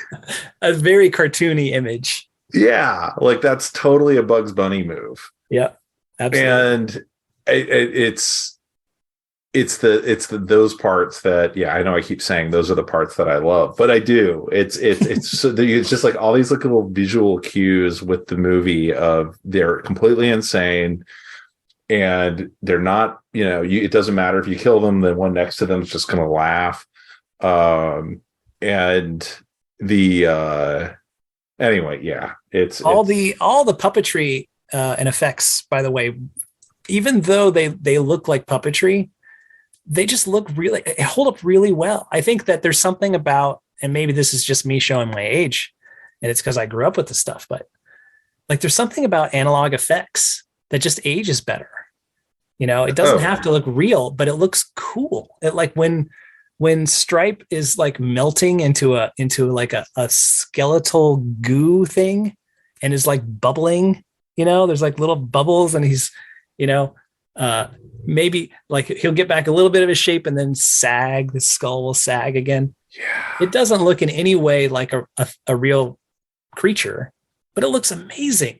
B: a very cartoony image.
C: Yeah, like that's totally a Bugs Bunny move.
B: Yeah, absolutely.
C: And it's those parts that, yeah, I know I keep saying those are the parts that I love, but I do. It's just like all these like little visual cues with the movie of they're completely insane and they're not, it doesn't matter if you kill them, the one next to them is just going to laugh. And anyway, yeah, it's
B: all the puppetry and effects, by the way, even though they look like puppetry, they just look really, hold up really well. I think that there's something about, and maybe this is just me showing my age and it's because I grew up with this stuff, but like there's something about analog effects that just ages better. It doesn't have to look real, but it looks cool. It like when Stripe is like melting into like a skeletal goo thing and is like bubbling, there's like little bubbles and he's, maybe like he'll get back a little bit of his shape and then sag, the skull will sag again.
C: Yeah.
B: It doesn't look in any way like a real creature, but it looks amazing.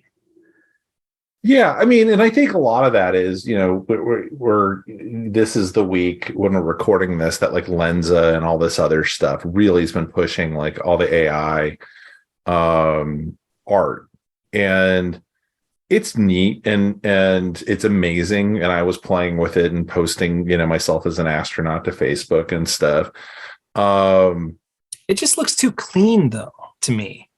C: Yeah, I mean, and I think a lot of that is, we're this is the week when we're recording this that like Lenza and all this other stuff really has been pushing like all the AI art, and it's neat and it's amazing. And I was playing with it and posting, myself as an astronaut to Facebook and stuff.
B: It just looks too clean though, to me.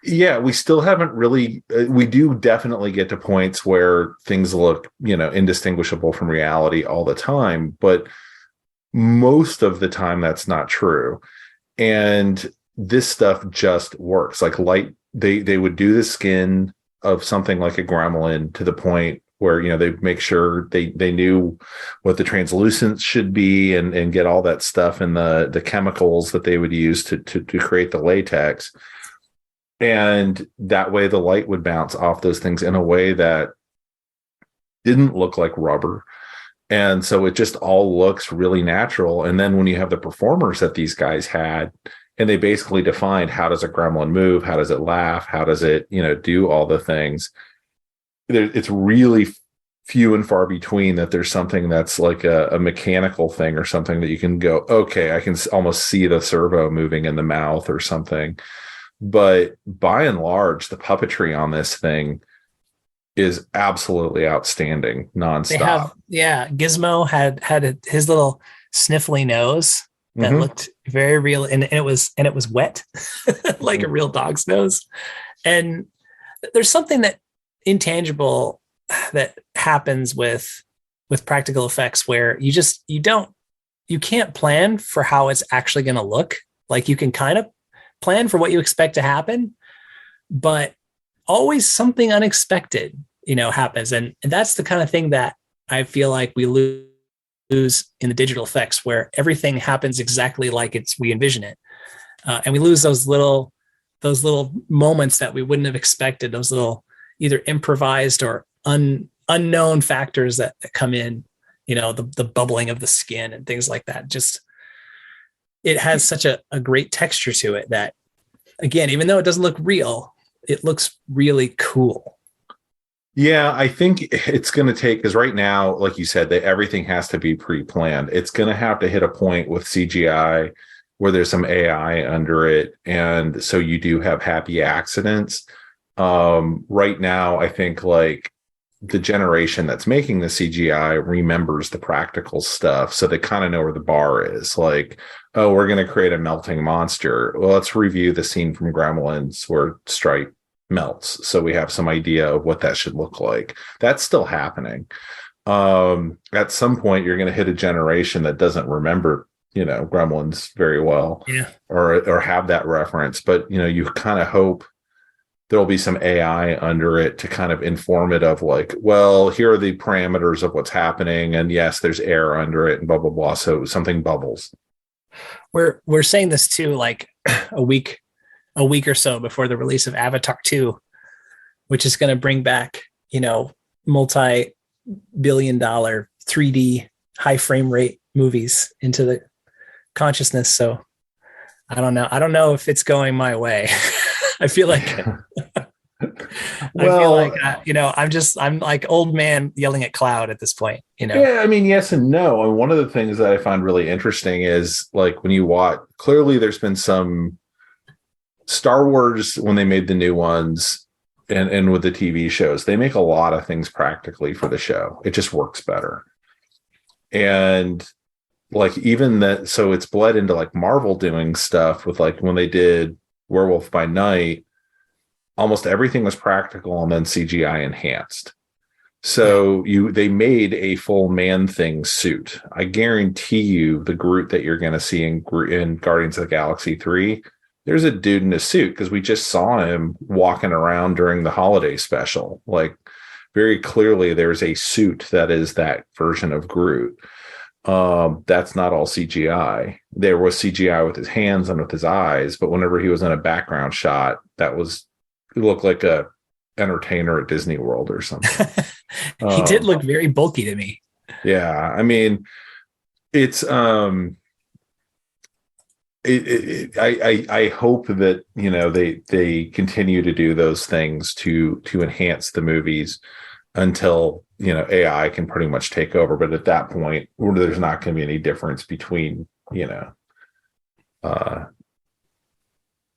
C: Yeah, we still haven't really, we do definitely get to points where things look, indistinguishable from reality all the time, but most of the time that's not true. And this stuff just works. Like light, they would do the skin of something like a gremlin to the point where, they make sure they knew what the translucence should be and get all that stuff and the chemicals that they would use to create the latex. And that way the light would bounce off those things in a way that didn't look like rubber. And so it just all looks really natural. And then when you have the performers that these guys had, and they basically defined how does a gremlin move? How does it laugh? How does it, do all the things? It's really few and far between that there's something that's like a mechanical thing or something that you can go, okay, I can almost see the servo moving in the mouth or something. But by and large, the puppetry on this thing is absolutely outstanding, nonstop.
B: Gizmo had his little sniffly nose that looked very real, and it was wet, like a real dog's nose. And there's something that intangible that happens with practical effects where you don't you can't plan for how it's actually going to look. Like you can kind of plan for what you expect to happen, but always something unexpected, happens. And that's the kind of thing that I feel like we lose in the digital effects, where everything happens exactly like we envision it. And we lose those little moments that we wouldn't have expected, those little either improvised or unknown factors that come in, the bubbling of the skin and things like that. Just, it has such a great texture to it that, again, even though it doesn't look real, it looks really cool.
C: Yeah, I think it's going to take, because right now, like you said, that everything has to be pre-planned. It's going to have to hit a point with CGI where there's some AI under it. And so you do have happy accidents. Right now, I think like the generation that's making the CGI remembers the practical stuff. So they kind of know where the bar is. Like, oh, we're going to create a melting monster. Well, let's review the scene from Gremlins where Stripe melts. So we have some idea of what that should look like. That's still happening. At some point, you're going to hit a generation that doesn't remember, Gremlins very well, or have that reference. But, you kind of hope there'll be some AI under it to kind of inform it of like, well, here are the parameters of what's happening. And yes, there's air under it and blah, blah, blah. So something bubbles.
B: We're saying this too, like a week or so before the release of Avatar 2, which is going to bring back, multi-billion-dollar 3D high frame rate movies into the consciousness. So I don't know if it's going my way. I feel like, I'm like old man yelling at cloud at this point,
C: Yeah, I mean, yes and no. And one of the things that I find really interesting is like when you watch, clearly there's been some Star Wars, when they made the new ones and with the TV shows, they make a lot of things practically for the show. It just works better. And like even that, so it's bled into like Marvel doing stuff with like when they did Werewolf by Night, almost everything was practical and then CGI enhanced. So they made a full Man-Thing suit. I guarantee you the Groot that you're going to see in Guardians of the Galaxy 3, there's a dude in a suit because we just saw him walking around during the holiday special. Like very clearly there's a suit that is that version of Groot. That's not all CGI. There was CGI with his hands and with his eyes, but whenever he was in a background shot, it looked like a entertainer at Disney World or something.
B: He did look very bulky to me.
C: Yeah, I mean, it's I hope that they continue to do those things to enhance the movies until AI can pretty much take over. But at that point, there's not going to be any difference between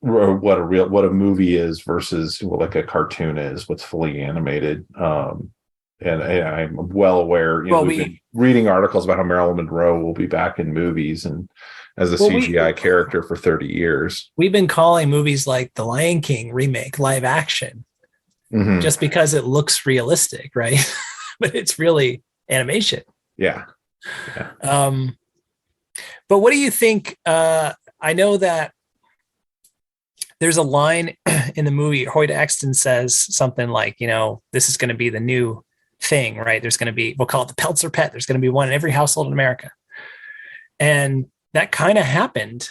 C: what a movie is versus what like a cartoon is, what's fully animated. And I'm well aware. We've been reading articles about how Marilyn Monroe will be back in movies and as a CGI character for 30 years.
B: We've been calling movies like The Lion King remake live action just because it looks realistic, right? But it's really animation.
C: Yeah.
B: But what do you think? I know that there's a line in the movie. Hoyt Axton says something like, this is going to be the new thing, right? There's going to be, we'll call it the Peltzer pet. There's going to be one in every household in America. And that kind of happened.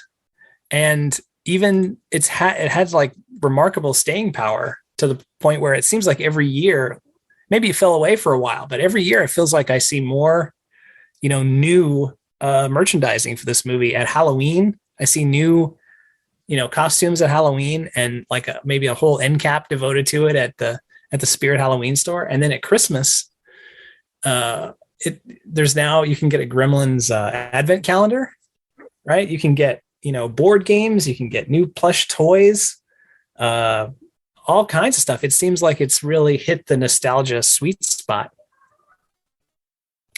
B: And even it had like remarkable staying power to the point where it seems like every year, maybe it fell away for a while, but every year it feels like I see more, new merchandising for this movie at Halloween. I see new, costumes at Halloween and like maybe a whole end cap devoted to it at the Spirit Halloween store. And then at Christmas, there's now, you can get a Gremlins advent calendar, right? You can get, board games, you can get new plush toys, all kinds of stuff. It seems like it's really hit the nostalgia sweet spot.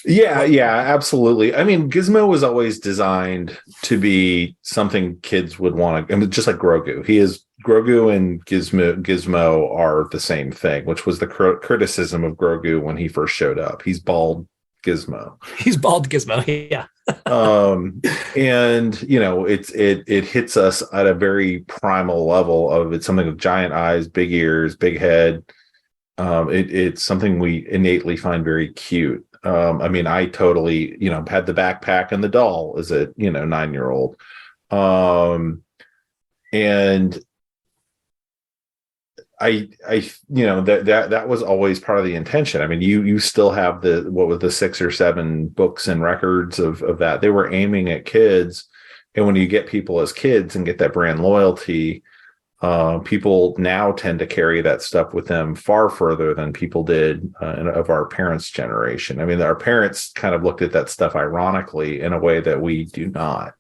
C: Yeah, absolutely. I mean, Gizmo was always designed to be something kids would want to, I mean, just like Grogu. Grogu and Gizmo are the same thing, which was the criticism of Grogu when he first showed up. He's bald Gizmo.
B: He's bald Gizmo, yeah.
C: And it hits us at a very primal level of it's something with giant eyes, big ears, big head. It's something we innately find very cute. I mean, I totally, had the backpack and the doll as a, 9-year-old. And that was always part of the intention. I mean, you still have the 6 or 7 books and records of that. They were aiming at kids. And when you get people as kids and get that brand loyalty, people now tend to carry that stuff with them far further than people did of our parents' generation. I mean, our parents kind of looked at that stuff ironically in a way that we do not.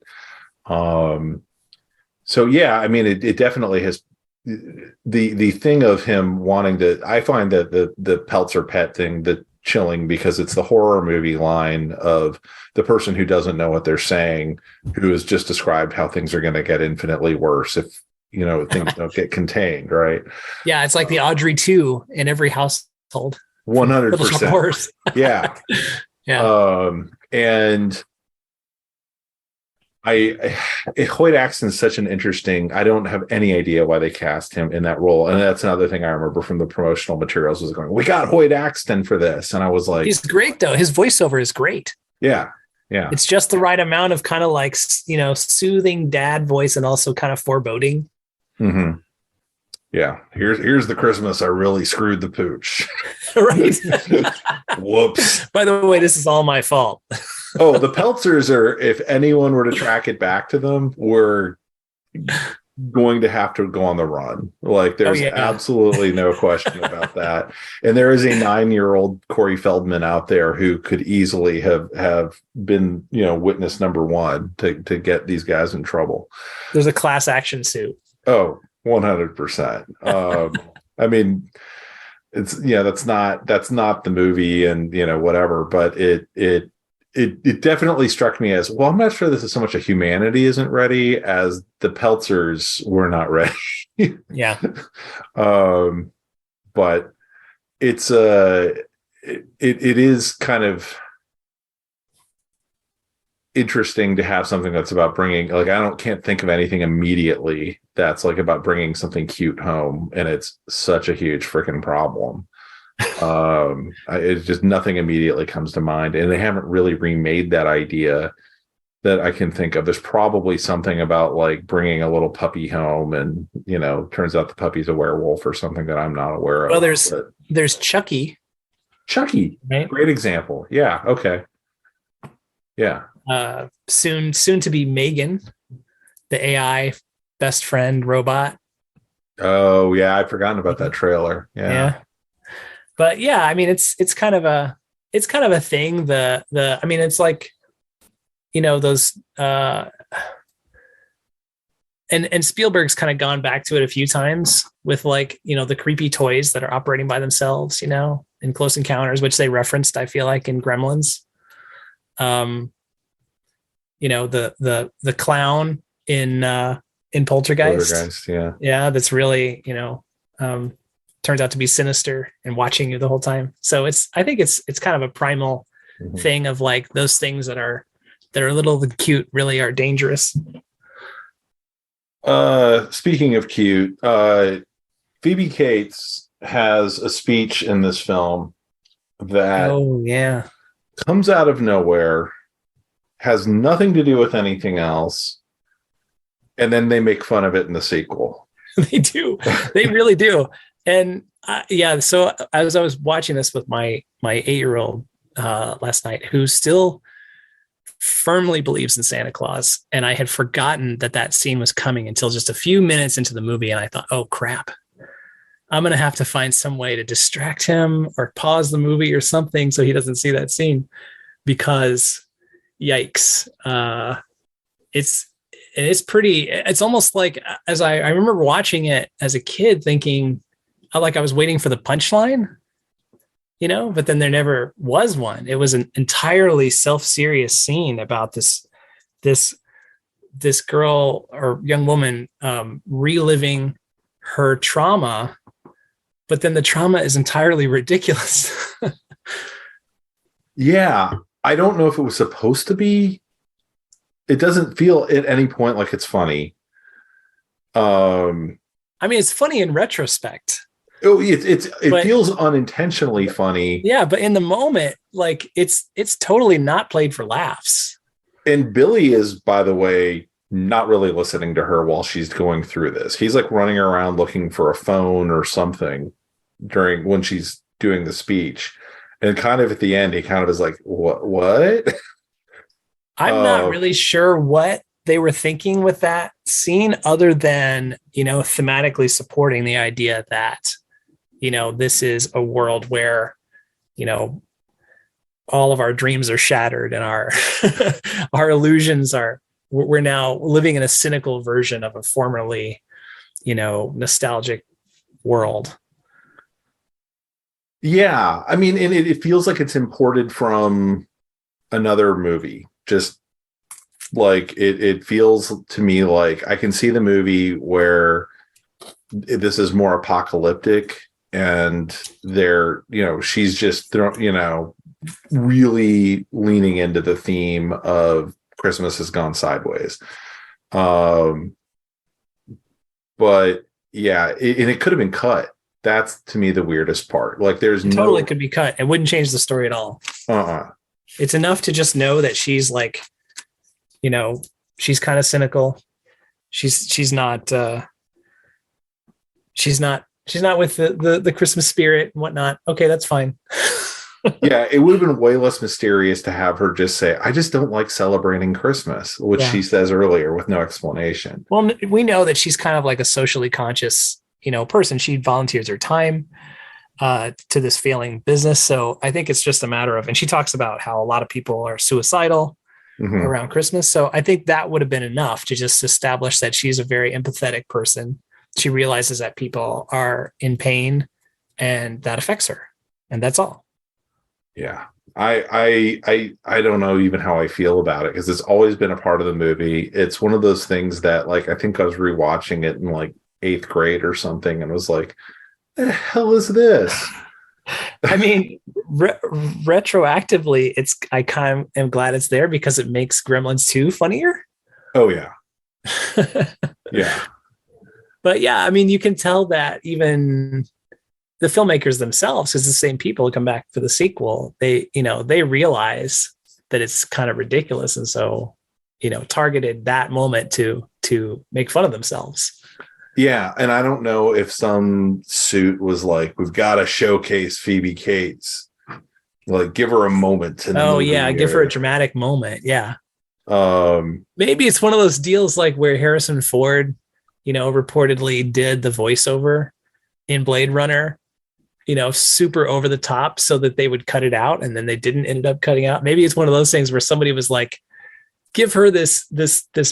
C: So yeah, I mean, it definitely has the thing of him wanting to. I find that the Peltzer pet thing that chilling because it's the horror movie line of the person who doesn't know what they're saying, who has just described how things are going to get infinitely worse if things don't get contained, right?
B: Yeah, it's like the Audrey 2 in every household.
C: 100%. Yeah.
B: Yeah.
C: And Hoyt Axton's such an interesting. I don't have any idea why they cast him in that role, and that's another thing I remember from the promotional materials was going, "We got Hoyt Axton for this," and I was like,
B: "He's great, though. His voiceover is great."
C: Yeah.
B: It's just the right amount of kind of like soothing dad voice and also kind of foreboding.
C: Mm-hmm. Yeah. Here's the Christmas I really screwed the pooch.
B: Right.
C: Whoops.
B: By the way, this is all my fault.
C: Oh, the Peltzers are, if anyone were to track it back to them, we're going to have to go on the run. Like there's absolutely no question about that. And there is a 9-year-old Corey Feldman out there who could easily have been, witness number 1 to get these guys in trouble.
B: There's a class action suit.
C: Oh, 100%. I mean, it's that's not the movie and whatever, but it definitely struck me as, well, I'm not sure this is so much a humanity isn't ready as the Peltzers were not ready.
B: Yeah.
C: But it's it is kind of interesting to have something that's about bringing, like, can't think of anything immediately that's like about bringing something cute home, and it's such a huge freaking problem. It's just nothing immediately comes to mind, and they haven't really remade that idea that I can think of. There's probably something about like bringing a little puppy home, and turns out the puppy's a werewolf or something that I'm not aware of.
B: Well, there's Chucky,
C: right? Great example. Yeah. Okay. Yeah.
B: Soon to be Megan, the AI best friend robot.
C: Oh yeah, I'd forgotten about that trailer. Yeah.
B: But yeah, I mean, it's kind of a thing. I mean, it's like, those, and Spielberg's kind of gone back to it a few times with like, the creepy toys that are operating by themselves, in Close Encounters, which they referenced, I feel like, in Gremlins. The clown in Poltergeist. Yeah. That's really, turns out to be sinister and watching you the whole time. So I think it's kind of a primal thing of like those things that are little and cute really are dangerous.
C: Speaking of cute, Phoebe Cates has a speech in this film that comes out of nowhere, has nothing to do with anything else, and then they make fun of it in the sequel.
B: They do. They really do. And so as I was watching this with my 8-year-old last night, who still firmly believes in Santa Claus, and I had forgotten that scene was coming until just a few minutes into the movie, and I thought, oh crap, I'm going to have to find some way to distract him or pause the movie or something so he doesn't see that scene, because yikes. It's almost like, as I remember watching it as a kid thinking, like I was waiting for the punchline, but then there never was one. It was an entirely self-serious scene about this girl or young woman reliving her trauma, but then the trauma is entirely ridiculous.
C: Yeah. I don't know if it was supposed to be it doesn't feel at any point like it's funny.
B: I mean, it's funny in retrospect.
C: Oh, it feels unintentionally funny.
B: Yeah, but in the moment, like it's totally not played for laughs.
C: And Billy is, by the way, not really listening to her while she's going through this. He's like running around looking for a phone or something when she's doing the speech. And kind of at the end, he kind of is like, what?
B: I'm not really sure what they were thinking with that scene, other than, thematically supporting the idea that, this is a world where, all of our dreams are shattered and our our illusions we're now living in a cynical version of a formerly, nostalgic world.
C: Yeah. I mean, and it feels like it's imported from another movie. Just like it feels to me like I can see the movie where this is more apocalyptic and she's just really leaning into the theme of Christmas has gone sideways. But yeah, it could have been cut. That's to me the weirdest part. Like it totally
B: could be cut. It wouldn't change the story at all. It's enough to just know that she's like, she's kind of cynical. She's not with the Christmas spirit and whatnot. Okay, that's fine.
C: Yeah, it would have been way less mysterious to have her just say, I just don't like celebrating Christmas, which she says earlier with no explanation.
B: Well, we know that she's kind of like a socially conscious, person. She volunteers her time to this failing business. So I think it's just a matter of, and she talks about how a lot of people are suicidal around Christmas. So I think that would have been enough to just establish that she's a very empathetic person. She realizes that people are in pain and that affects her. And that's all.
C: Yeah. I don't know even how I feel about it because it's always been a part of the movie. It's one of those things that like, I think I was rewatching it in like 8th grade or something and was like, the hell is this?
B: I mean, retroactively, I kind of am glad it's there because it makes Gremlins 2 funnier.
C: Oh yeah. Yeah.
B: But yeah, I mean, you can tell that even the filmmakers themselves, because the same people who come back for the sequel, they realize that it's kind of ridiculous. And so, targeted that moment to make fun of themselves.
C: Yeah. And I don't know if some suit was like, we've got to showcase Phoebe Cates, like give her a moment.
B: Give her a dramatic moment. Yeah. Maybe it's one of those deals like where Harrison Ford, reportedly did the voiceover in Blade Runner, super over the top so that they would cut it out. And then they didn't end up cutting out. Maybe it's one of those things where somebody was like, give her this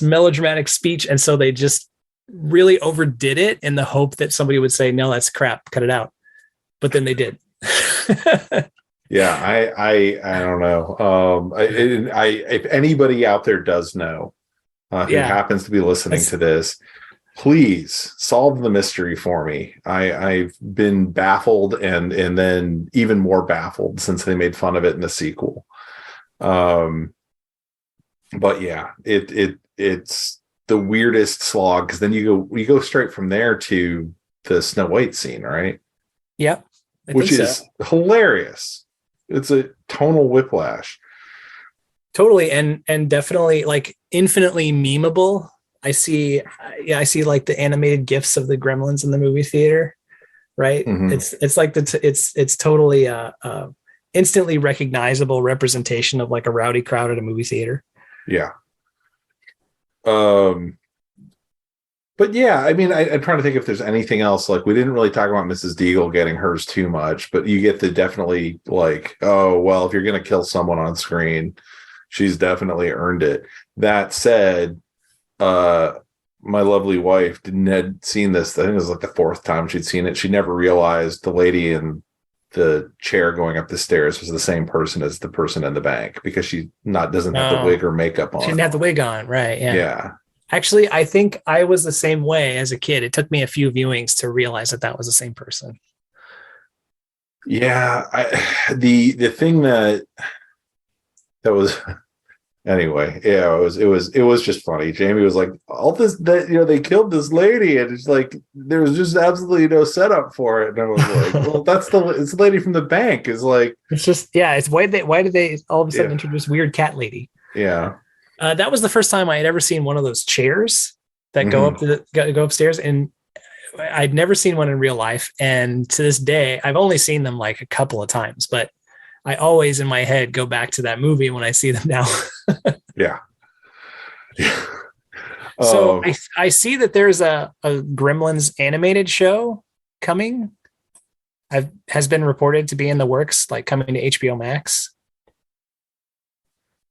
B: melodramatic speech. And so they just really overdid it in the hope that somebody would say, no, that's crap, cut it out. But then they did.
C: Yeah. I don't know. If anybody out there does know, who happens to be listening to this, please solve the mystery for me. I've been baffled and then even more baffled since they made fun of it in the sequel. But yeah, it's the weirdest slog because then you go straight from there to the Snow White scene, right?
B: Yep.
C: Which is hilarious. It's a tonal whiplash.
B: Totally. And definitely like infinitely memeable. I see like the animated GIFs of the Gremlins in the movie theater, right? Mm-hmm. It's like it's totally instantly recognizable representation of like a rowdy crowd at a movie theater.
C: Yeah. But yeah, I mean, I'm trying to think if there's anything else. Like we didn't really talk about Mrs. Deagle getting hers too much, but you get the definitely like, oh, well, if you're going to kill someone on screen, she's definitely earned it. That said, my lovely wife had seen this. I think it was like the 4th time she'd seen it. She never realized the lady in the chair going up the stairs was the same person as the person in the bank because she doesn't have the wig or makeup on.
B: She didn't have the wig on, right?
C: Yeah.
B: Actually, I think I was the same way as a kid. It took me a few viewings to realize that was the same person. Yeah,
C: the thing that was Anyway, yeah, it was just funny. Jamie was like, all this that they killed this lady, and it's like there was just absolutely no setup for it. And I was like, well, it's the lady from the bank. Is like,
B: it's just it's why did they all of a sudden introduce weird cat lady?
C: Yeah,
B: that was the first time I had ever seen one of those chairs that go upstairs, and I'd never seen one in real life. And to this day, I've only seen them like a couple of times, but I always in my head go back to that movie when I see them now.
C: Yeah.
B: So I see that there's a Gremlins animated show coming. Has been reported to be in the works, like coming to HBO Max.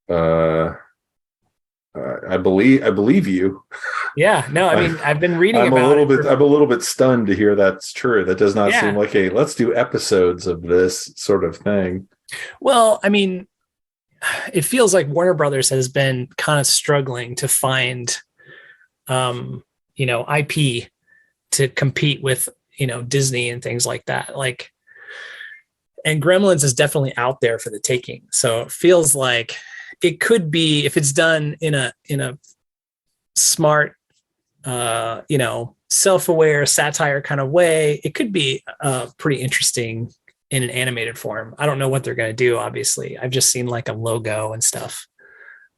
C: I believe you.
B: Yeah, no, I mean, I've been reading about it.
C: I'm a little bit stunned to hear that's true. That does not seem like let's do episodes of this sort of thing.
B: Well, I mean, it feels like Warner Brothers has been kind of struggling to find, IP to compete with, Disney and things like that. Like, and Gremlins is definitely out there for the taking. So it feels like it could be, if it's done in a smart, self-aware satire kind of way, it could be pretty interesting in an animated form. I don't know what they're going to do. Obviously, I've just seen like a logo and stuff.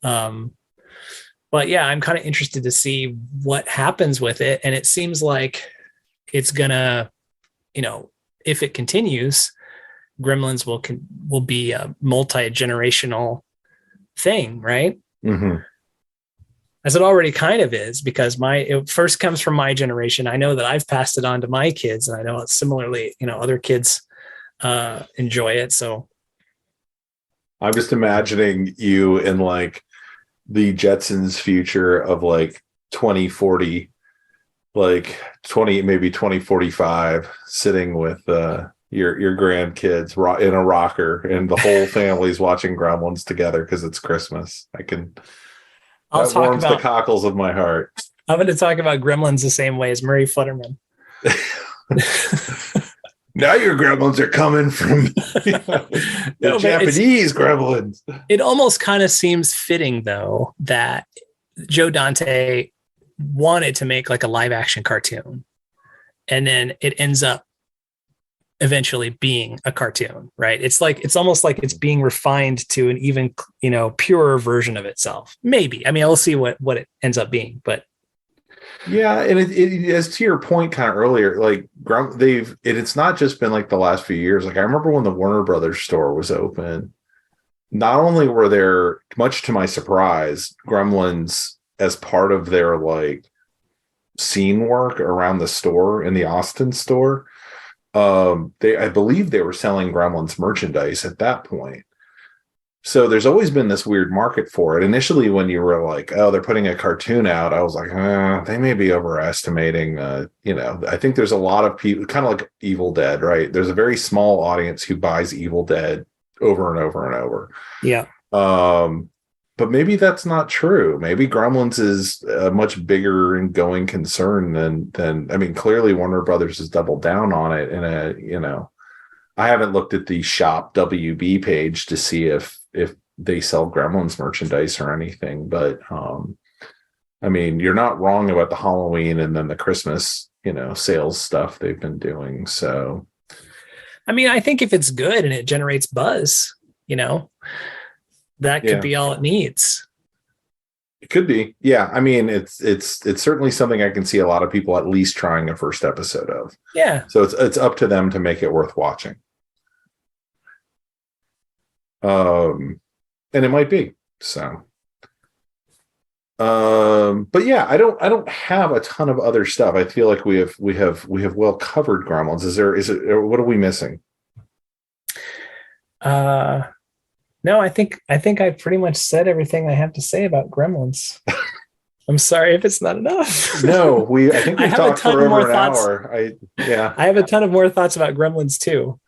B: But yeah, I'm kind of interested to see what happens with it. And it seems like it's gonna, if it continues, Gremlins will be a multi-generational thing, right?
C: Mm-hmm.
B: As it already kind of is, because it first comes from my generation. I know that I've passed it on to my kids, and I know it's similarly, other kids enjoy it. So
C: I'm just imagining you in like the Jetsons future of like 2040, like 2045, sitting with your grandkids in a rocker, and the whole family's watching Gremlins together because it's Christmas. That warms the cockles of my heart.
B: I'm going to talk about Gremlins the same way as Murray Futterman.
C: Now your Gremlins are coming from the Japanese Gremlins.
B: It almost kind of seems fitting, though, that Joe Dante wanted to make like a live action cartoon, and then it ends up eventually being a cartoon, right? It's almost like it's being refined to an even, purer version of itself. Maybe. I mean, I'll see what it ends up being, but.
C: Yeah, and it as to your point kind of earlier, like it's not just been like the last few years. Like I remember when the Warner Brothers store was open, not only were there, much to my surprise, Gremlins as part of their like scene work around the store in the Austin store. I believe they were selling Gremlins merchandise at that point. So there's always been this weird market for it. Initially, when you were like, oh, they're putting a cartoon out, I was like, they may be overestimating. I think there's a lot of people, kind of like Evil Dead, right? There's a very small audience who buys Evil Dead over and over and over.
B: Yeah.
C: But maybe that's not true. Maybe Gremlins is a much bigger and going concern than I mean, clearly Warner Brothers has doubled down on it I haven't looked at the Shop WB page to see if they sell Gremlins merchandise or anything, but I mean, you're not wrong about the Halloween and then the Christmas, sales stuff they've been doing. So,
B: I mean, I think if it's good and it generates buzz, that could be all it needs.
C: It could be. Yeah. I mean, it's certainly something I can see a lot of people at least trying a first episode of.
B: Yeah.
C: So it's up to them to make it worth watching. And it might be. So but yeah, I don't have a ton of other stuff. I feel like we have well covered Gremlins. What are we missing?
B: No, I think I pretty much said everything I have to say about Gremlins. I'm sorry if it's not enough.
C: No, I think we've talked for over an hour.
B: I have a ton of more thoughts about Gremlins too.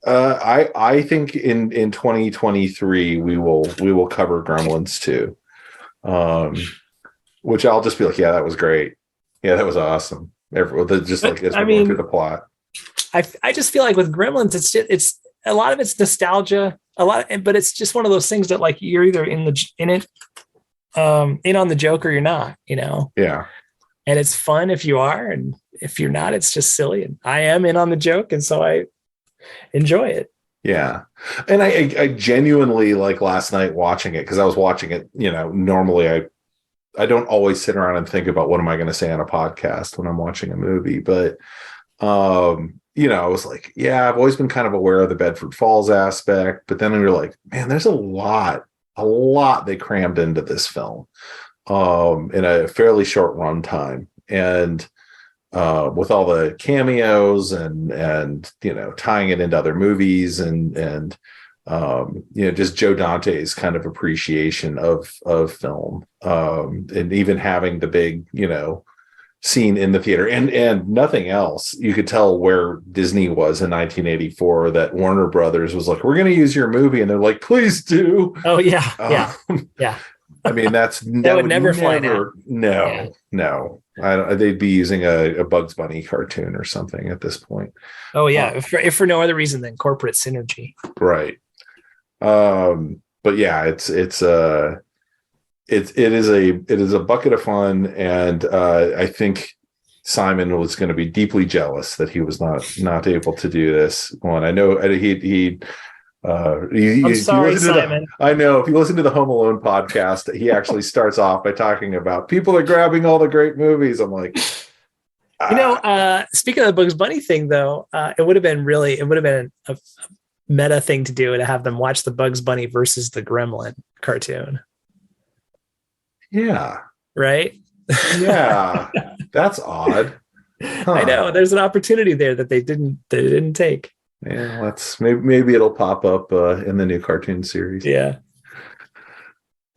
C: I think in 2023 we will cover Gremlins too. Which I'll just be like, yeah, that was great. Yeah, that was awesome. Just like as we're going through the plot.
B: I just feel like with Gremlins, it's a lot of it's nostalgia. a lot, but it's just one of those things that like you're either in on the joke or you're not,
C: Yeah.
B: And it's fun if you are, and if you're not, it's just silly. And I am in on the joke, and so I enjoy it.
C: Yeah. And I genuinely, like, last night watching it, because I was watching it, normally I don't always sit around and think about what am I going to say on a podcast when I'm watching a movie, but I was like, yeah, I've always been kind of aware of the Bedford Falls aspect, but then we were like, man, there's a lot they crammed into this film in a fairly short run time. And with all the cameos and tying it into other movies and just Joe Dante's kind of appreciation of film, and even having the big scene in the theater and nothing else. You could tell where Disney was in 1984, that Warner Brothers was like, we're going to use your movie, and they're like, please do.
B: Oh yeah. Yeah.
C: I mean, that
B: would never fly now.
C: No. They'd be using a Bugs Bunny cartoon or something at this point.
B: Oh yeah, if for no other reason than corporate synergy.
C: Right. But yeah, it is a bucket of fun, and I think Simon was going to be deeply jealous that he was not able to do this one. I know I'm sorry, Simon. I know, if you listen to the Home Alone podcast, he actually starts off by talking about people are grabbing all the great movies. I'm like,
B: speaking of the Bugs Bunny thing, though, it would have been a meta thing to do to have them watch the Bugs Bunny versus the Gremlin cartoon.
C: Yeah.
B: Right?
C: Yeah. That's odd. Huh.
B: I know. There's an opportunity there that they didn't take.
C: Yeah, maybe it'll pop up in the new cartoon series.
B: Yeah.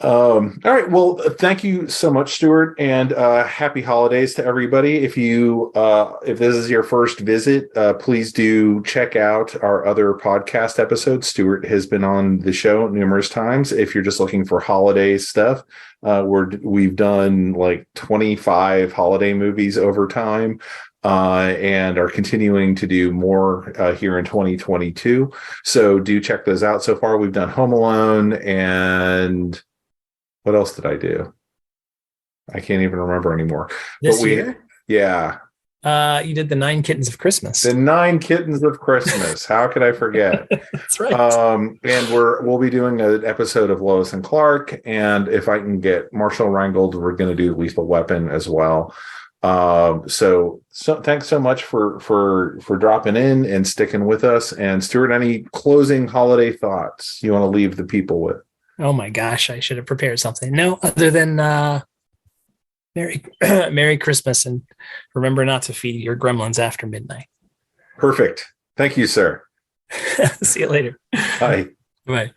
C: All right. Well, thank you so much, Stuart, and happy holidays to everybody. If this is your first visit, please do check out our other podcast episodes. Stuart has been on the show numerous times. If you're just looking for holiday stuff, we've done like 25 holiday movies over time. And are continuing to do more here in 2022. So do check those out. So far, we've done Home Alone, and what else did I do? I can't even remember anymore.
B: This year?
C: Yeah.
B: You did the 9 Kittens of Christmas.
C: The 9 Kittens of Christmas. How could I forget?
B: That's right. And
C: we'll be doing an episode of Lois and Clark, and if I can get Marshall Reingold, we're going to do Lethal Weapon as well. So thanks so much for dropping in and sticking with us. And Stuart, any closing holiday thoughts you want to leave the people with?
B: Oh my gosh, I should have prepared something. No, other than Merry Christmas, and remember not to feed your gremlins after midnight.
C: Perfect. Thank you, sir.
B: See you later.
C: Bye.
B: Bye.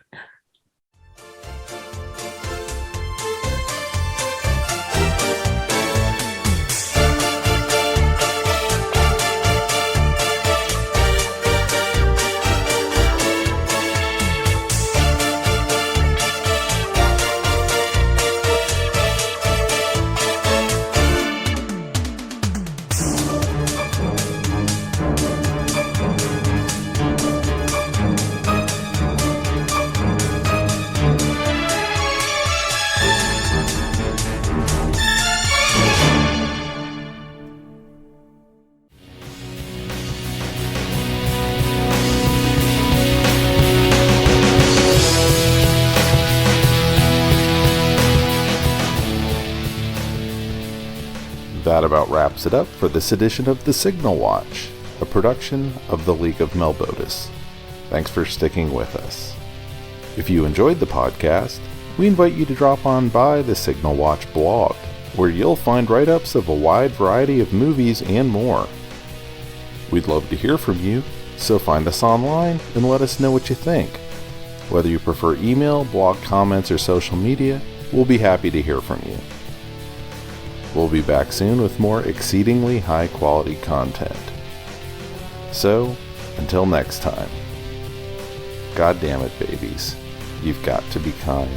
A: That about wraps it up for this edition of The Signal Watch, a production of the League of Melbotus. Thanks for sticking with us. If you enjoyed the podcast, we invite you to drop on by the Signal Watch blog, where you'll find write-ups of a wide variety of movies and more. We'd love to hear from you, so find us online and let us know what you think. Whether you prefer email, blog comments, or social media, we'll be happy to hear from you. We'll be back soon with more exceedingly high-quality content. So, until next time, God damn it, babies, you've got to be kind.